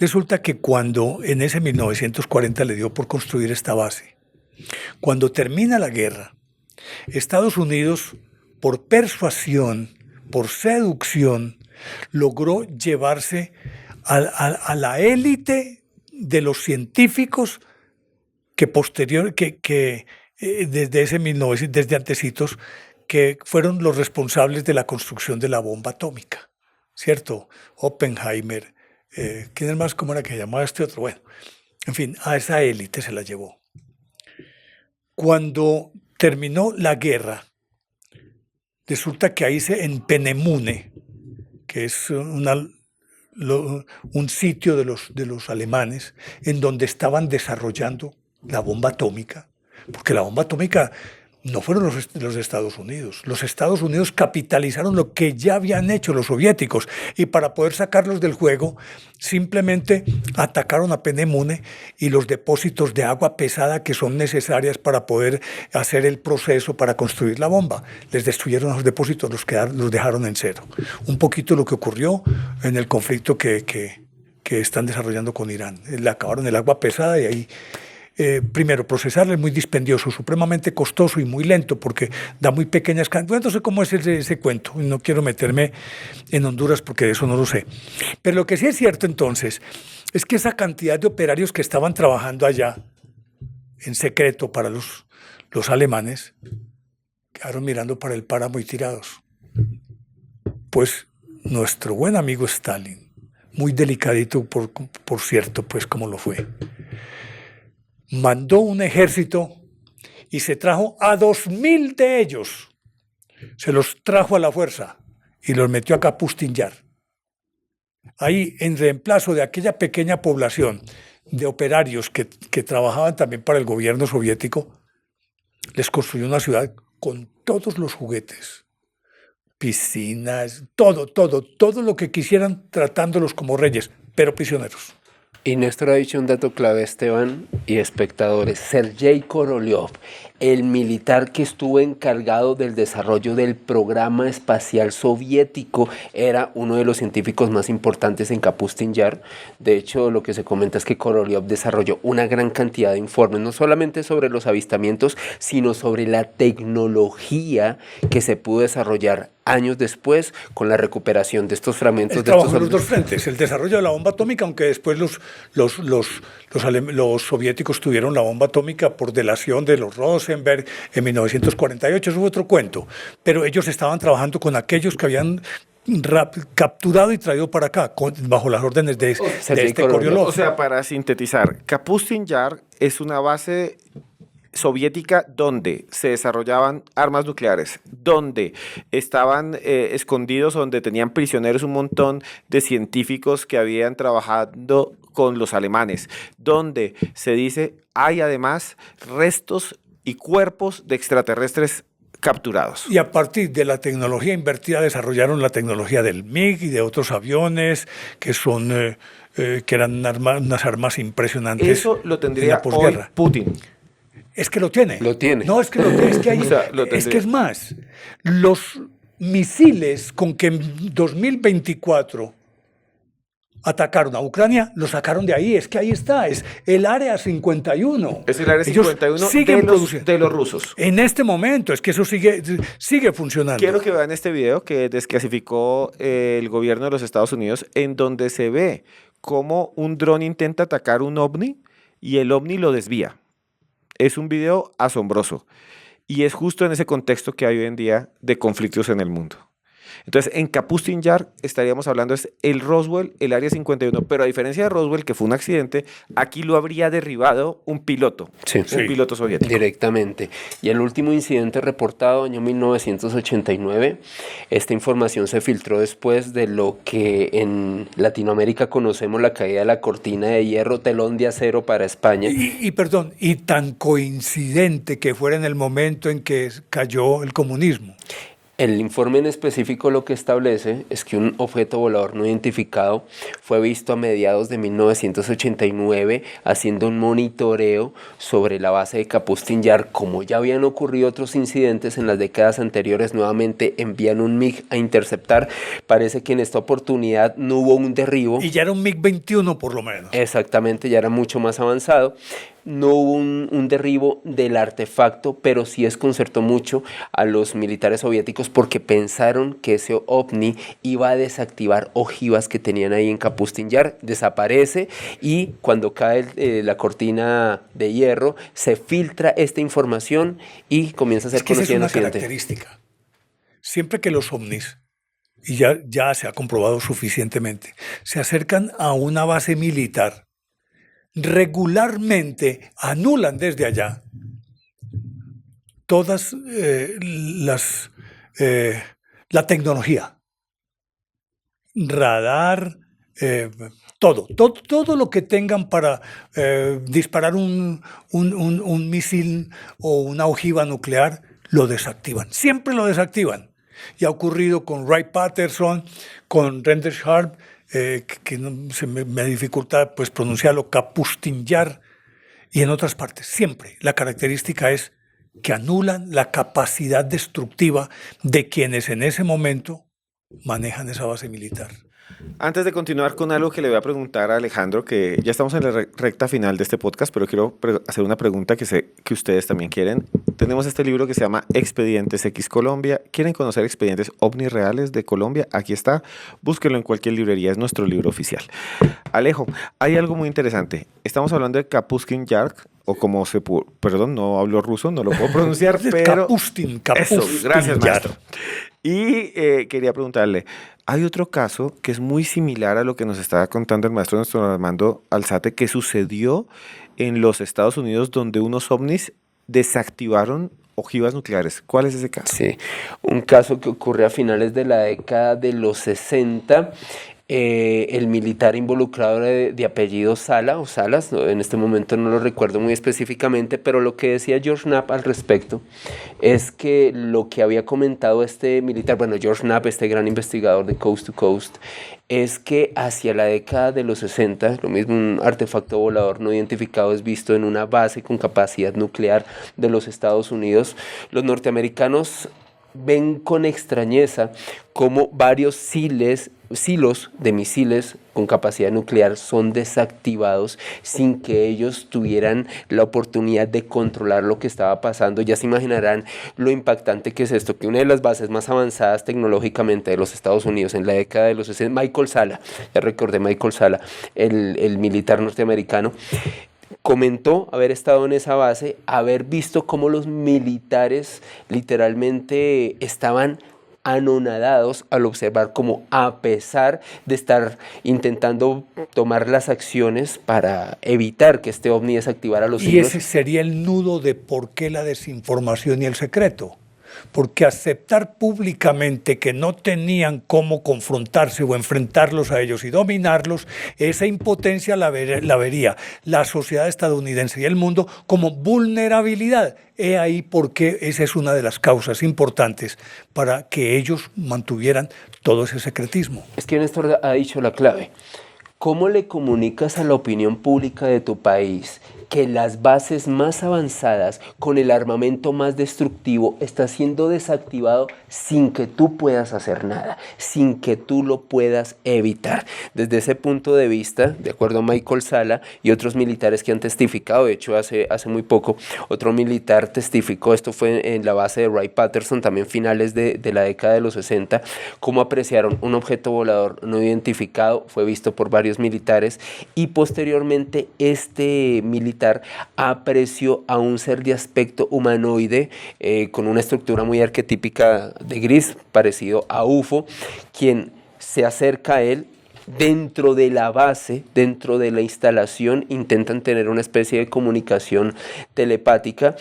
Resulta que cuando en ese 1940 le dio por construir esta base, cuando termina la guerra, Estados Unidos, por persuasión, por seducción, logró llevarse a la élite de los científicos que desde antecitos, que fueron los responsables de la construcción de la bomba atómica, ¿cierto? Oppenheimer, ¿quién es más? ¿Cómo era que llamaba este otro? Bueno, En fin, a esa élite se la llevó. Cuando terminó la guerra, resulta que ahí en Penemune, que es un sitio de los alemanes, en donde estaban desarrollando la bomba atómica, porque la bomba atómica no fueron los Estados Unidos. Los Estados Unidos capitalizaron lo que ya habían hecho los soviéticos y para poder sacarlos del juego simplemente atacaron a Penemune y los depósitos de agua pesada que son necesarias para poder hacer el proceso para construir la bomba. Les destruyeron los depósitos, los dejaron en cero. Un poquito lo que ocurrió en el conflicto que están desarrollando con Irán. Le acabaron el agua pesada y ahí... primero, procesarla es muy dispendioso, supremamente costoso y muy lento porque da muy pequeñas cantidades. No sé cómo es ese cuento, no quiero meterme en Honduras porque de eso no lo sé. Pero lo que sí es cierto entonces es que esa cantidad de operarios que estaban trabajando allá en secreto para los alemanes quedaron mirando para el páramo y tirados. Pues nuestro buen amigo Stalin, muy delicadito por cierto, pues como lo fue, mandó un ejército y se trajo a 2.000 de ellos. Se los trajo a la fuerza y los metió a Kapustin Yar. Ahí, en reemplazo de aquella pequeña población de operarios que trabajaban también para el gobierno soviético, les construyó una ciudad con todos los juguetes, piscinas, todo lo que quisieran, tratándolos como reyes, pero prisioneros. Y Néstor ha dicho un dato clave, Esteban y espectadores. Sergei Korolev, el militar que estuvo encargado del desarrollo del programa espacial soviético, era uno de los científicos más importantes en Kapustin Yar. De hecho, lo que se comenta es que Korolev desarrolló una gran cantidad de informes, no solamente sobre los avistamientos, sino sobre la tecnología que se pudo desarrollar años después con la recuperación de estos fragmentos. Trabajó en los dos frentes, el desarrollo de la bomba atómica, aunque después los soviéticos tuvieron la bomba atómica por delación de los Rosenberg en 1948, eso fue otro cuento, pero ellos estaban trabajando con aquellos que habían capturado y traído para acá bajo las órdenes de este Korolev. O sea, para sintetizar, Kapustin Yar es una base soviética donde se desarrollaban armas nucleares, donde estaban escondidos, donde tenían prisioneros un montón de científicos que habían trabajado con los alemanes, donde se dice hay además restos y cuerpos de extraterrestres capturados. Y a partir de la tecnología invertida desarrollaron la tecnología del MiG y de otros aviones que son que eran unas armas impresionantes. Eso lo tendría hoy Putin. Es que lo tiene. Lo tiene. No, es que lo tiene. Es que, hay, es que es más. Los misiles con que en 2024 atacaron a Ucrania, lo sacaron de ahí. Es que ahí está. Es el Área 51. Es el Área 51 de los rusos. En este momento, es que eso sigue funcionando. Quiero que vean este video que desclasificó el gobierno de los Estados Unidos, en donde se ve cómo un dron intenta atacar un ovni y el ovni lo desvía. Es un video asombroso y es justo en ese contexto que hay hoy en día de conflictos en el mundo. Entonces, en Kapustin Yar estaríamos hablando es el Roswell, el Área 51, pero a diferencia de Roswell, que fue un accidente, aquí lo habría derribado un piloto, piloto soviético. Directamente. Y el último incidente reportado, año 1989, esta información se filtró después de lo que en Latinoamérica conocemos la caída de la cortina de hierro, telón de acero para España. Y tan coincidente que fuera en el momento en que cayó el comunismo. El informe en específico lo que establece es que un objeto volador no identificado fue visto a mediados de 1989 haciendo un monitoreo sobre la base de Kapustin Yar. Como ya habían ocurrido otros incidentes en las décadas anteriores, nuevamente envían un MiG a interceptar. Parece que en esta oportunidad no hubo un derribo. Y ya era un MiG-21 por lo menos. Exactamente, ya era mucho más avanzado. No hubo un derribo del artefacto, pero sí desconcertó mucho a los militares soviéticos porque pensaron que ese ovni iba a desactivar ojivas que tenían ahí en Kapustin Yar. Desaparece y cuando cae la cortina de hierro se filtra esta información y comienza a ser conocida en Occidente. Es una característica. Siempre que los ovnis, y ya se ha comprobado suficientemente, se acercan a una base militar, regularmente anulan desde allá todas la tecnología, radar, todo lo que tengan para disparar un misil o una ojiva nuclear, lo desactivan. Siempre lo desactivan. Y ha ocurrido con Wright-Patterson, con Render Sharp, que se me dificulta pues, pronunciarlo, Kapustin-Yar, y en otras partes. Siempre la característica es que anulan la capacidad destructiva de quienes en ese momento manejan esa base militar. Antes de continuar con algo que le voy a preguntar a Alejandro, que ya estamos en la recta final de este podcast, pero quiero hacer una pregunta que sé que ustedes también quieren. Tenemos este libro que se llama Expedientes X Colombia. ¿Quieren conocer expedientes ovni reales de Colombia? Aquí está. Búsquenlo en cualquier librería. Es nuestro libro oficial. Alejo, hay algo muy interesante. Estamos hablando de Kapustin Yar, o como se pudo, perdón, no hablo ruso, no lo puedo pronunciar, pero... Kapustin Eso, gracias, Yar. maestro. Y quería preguntarle, hay otro caso que es muy similar a lo que nos estaba contando el maestro Néstor Armando Alzate, que sucedió en los Estados Unidos, donde unos ovnis desactivaron ojivas nucleares. ¿Cuál es ese caso? Sí, un caso que ocurre a finales de la década de los 60. El militar involucrado de apellido Sala o Salas, ¿no? En este momento no lo recuerdo muy específicamente, pero lo que decía George Knapp al respecto es que lo que había comentado este militar, bueno, George Knapp, este gran investigador de Coast to Coast, es que hacia la década de los 60, lo mismo un artefacto volador no identificado es visto en una base con capacidad nuclear de los Estados Unidos. Los norteamericanos ven con extrañeza cómo varios silos de misiles con capacidad nuclear son desactivados sin que ellos tuvieran la oportunidad de controlar lo que estaba pasando. Ya se imaginarán lo impactante que es esto, que una de las bases más avanzadas tecnológicamente de los Estados Unidos en la década de los 60, Michael Sala, ya recordé Michael Sala, el militar norteamericano, comentó haber estado en esa base, haber visto cómo los militares literalmente estaban anonadados al observar cómo, a pesar de estar intentando tomar las acciones para evitar que este ovni desactivara los hilos. Y ese sería el nudo de por qué la desinformación y el secreto. Porque aceptar públicamente que no tenían cómo confrontarse o enfrentarlos a ellos y dominarlos, esa impotencia la vería la sociedad estadounidense y el mundo como vulnerabilidad. He ahí porque esa es una de las causas importantes para que ellos mantuvieran todo ese secretismo. Es que Néstor ha dicho la clave. ¿Cómo le comunicas a la opinión pública de tu país que las bases más avanzadas con el armamento más destructivo está siendo desactivado sin que tú puedas hacer nada, sin que tú lo puedas evitar? Desde ese punto de vista, de acuerdo a Michael Sala y otros militares que han testificado, de hecho hace muy poco otro militar testificó, esto fue en la base de Wright-Patterson, también finales de la década de los 60, cómo apreciaron un objeto volador no identificado, fue visto por varios militares y posteriormente este militar apreció a un ser de aspecto humanoide con una estructura muy arquetípica de gris, parecido a UFO, quien se acerca a él. Dentro de la base, dentro de la instalación, intentan tener una especie de comunicación telepática.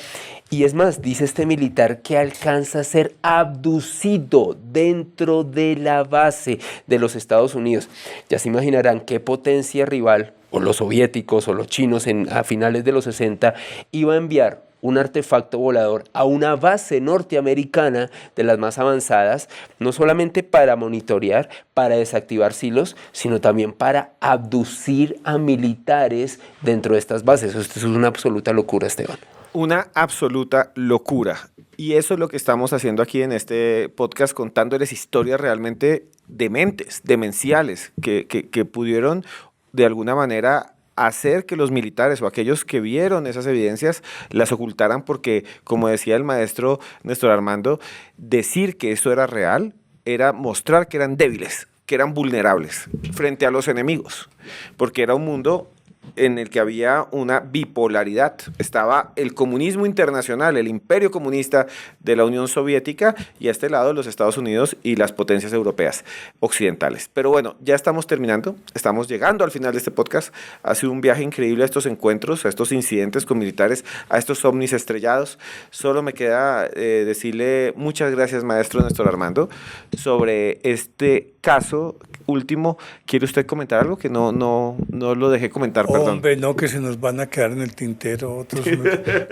Y es más, dice este militar que alcanza a ser abducido dentro de la base de los Estados Unidos. Ya se imaginarán qué potencia rival, o los soviéticos o los chinos a finales de los 60, iba a enviar un artefacto volador a una base norteamericana de las más avanzadas, no solamente para monitorear, para desactivar silos, sino también para abducir a militares dentro de estas bases. Esto es una absoluta locura, Esteban. Una absoluta locura. Y eso es lo que estamos haciendo aquí en este podcast, contándoles historias realmente dementes, demenciales, que pudieron de alguna manera hacer que los militares o aquellos que vieron esas evidencias las ocultaran, porque, como decía el maestro Néstor Armando, decir que eso era real era mostrar que eran débiles, que eran vulnerables frente a los enemigos, porque era un mundo en el que había una bipolaridad. Estaba el comunismo internacional, el imperio comunista de la Unión Soviética, y a este lado los Estados Unidos y las potencias europeas occidentales. Pero bueno, ya estamos terminando, estamos llegando al final de este podcast. Ha sido un viaje increíble a estos encuentros, a estos incidentes con militares, a estos ovnis estrellados. Solo me queda decirle muchas gracias, maestro Néstor Armando, sobre este caso último. ¿Quiere usted comentar algo que no lo dejé comentar? Perdón. Hombre, no, que se nos van a quedar en el tintero otros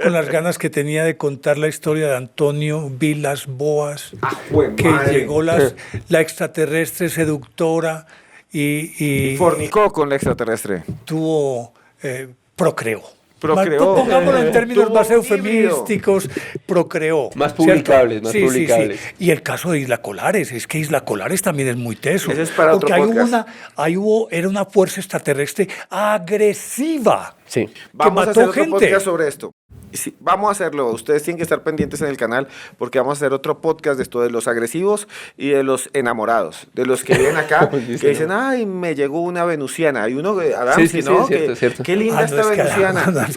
con las ganas que tenía de contar la historia de Antonio Vilas Boas, que llegó la extraterrestre seductora y fornicó con la extraterrestre. Procreó. Pongámoslo en términos más eufemísticos, procreó. Más publicables, ¿cierto? más publicables. Sí. Y el caso de Isla Colares, es que Isla Colares también es muy teso. Ese es para porque otro podcast. era una fuerza extraterrestre agresiva. Sí. Vamos a hacer otro gente. podcast sobre esto. Sí, vamos a hacerlo. Ustedes tienen que estar pendientes en el canal porque vamos a hacer otro podcast de esto de los agresivos y de los enamorados, de los que vienen acá que dicen, ay, me llegó una venusiana. Hay uno, Adamski, ¿no? Cierto. Qué linda esta venusiana.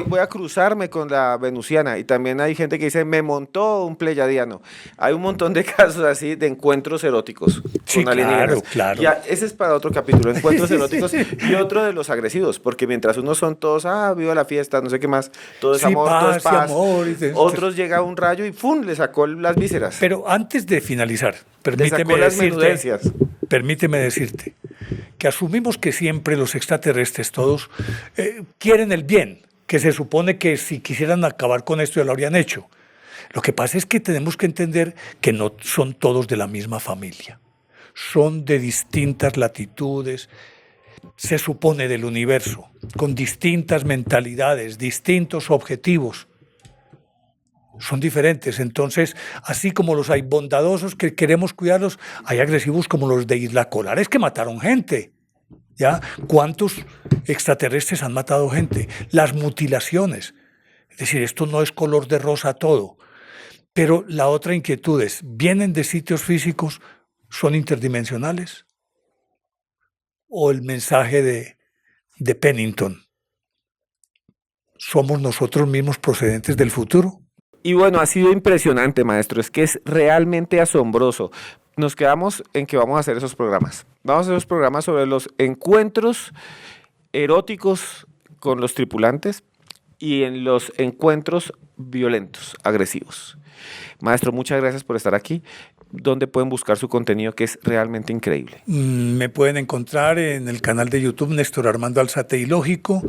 Voy a cruzarme con la venusiana. Y también hay gente que dice, me montó un pleyadiano. Hay un montón de casos así de encuentros eróticos con alienígenas. Claro. Ya, ese es para otro capítulo, encuentros eróticos y otro de los agresivos, porque mientras unos son todos, viva la fiesta, no sé qué más, todo es amor, todo es paz. Otros llega un rayo y ¡fum!, le sacó las vísceras. Pero antes de finalizar, permíteme decirte que asumimos que siempre los extraterrestres todos quieren el bien, que se supone que si quisieran acabar con esto ya lo habrían hecho. Lo que pasa es que tenemos que entender que no son todos de la misma familia, son de distintas latitudes, se supone, del universo, con distintas mentalidades, distintos objetivos. Son diferentes. Entonces, así como los hay bondadosos que queremos cuidarlos, hay agresivos como los de Isla Colares que mataron gente. ¿Ya? ¿Cuántos extraterrestres han matado gente? Las mutilaciones. Es decir, esto no es color de rosa todo. Pero la otra inquietud es, ¿vienen de sitios físicos? ¿Son interdimensionales? ¿O el mensaje de Pennington? ¿Somos nosotros mismos procedentes del futuro? Y bueno, ha sido impresionante, maestro. Es que es realmente asombroso. Nos quedamos en que vamos a hacer esos programas. Vamos a hacer esos programas sobre los encuentros eróticos con los tripulantes y en los encuentros violentos, agresivos. Maestro, muchas gracias por estar aquí. ¿Dónde pueden buscar su contenido, que es realmente increíble? Me pueden encontrar en el canal de YouTube Néstor Armando Alzate Ilógico,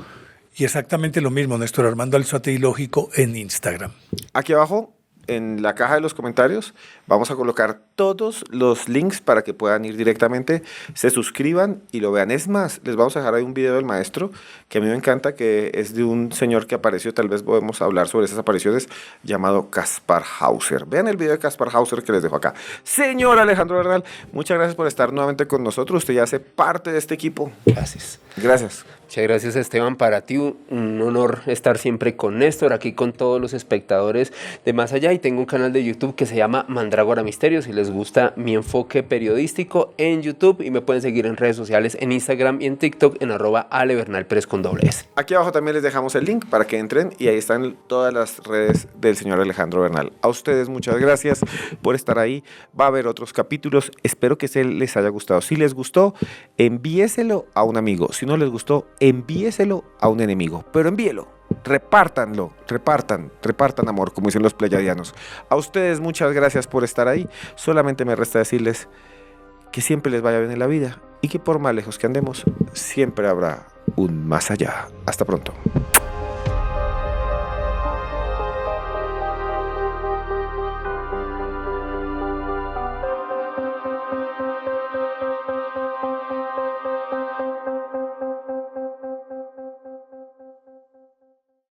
y exactamente lo mismo, Néstor Armando Alzate Ilógico en Instagram. Aquí abajo, en la caja de los comentarios, vamos a colocar todos los links para que puedan ir directamente, se suscriban y lo vean. Es más, les vamos a dejar ahí un video del maestro que a mí me encanta, que es de un señor que apareció, tal vez podemos hablar sobre esas apariciones, llamado Kaspar Hauser. Vean el video de Kaspar Hauser que les dejo acá. Señor Alejandro Bernal, muchas gracias por estar nuevamente con nosotros. Usted ya hace parte de este equipo. Gracias. Gracias. Muchas gracias, Esteban. Para ti un honor estar siempre con Néstor, aquí con todos los espectadores de Más Allá, y tengo un canal de YouTube que se llama Mandrágora Misterios, si les gusta mi enfoque periodístico en YouTube, y me pueden seguir en redes sociales, en Instagram y en TikTok en @alebernalpress con _s. Aquí abajo también les dejamos el link para que entren y ahí están todas las redes del señor Alejandro Bernal. A ustedes muchas gracias por estar ahí. Va a haber otros capítulos. Espero que les haya gustado. Si les gustó, envíeselo a un amigo. Si no les gustó, envíeselo a un enemigo. Pero envíelo. Repártanlo, repartan amor, como dicen los pleyadianos. A ustedes muchas gracias por estar ahí. Solamente me resta decirles que siempre les vaya bien en la vida y que por más lejos que andemos, siempre habrá un más allá. Hasta pronto.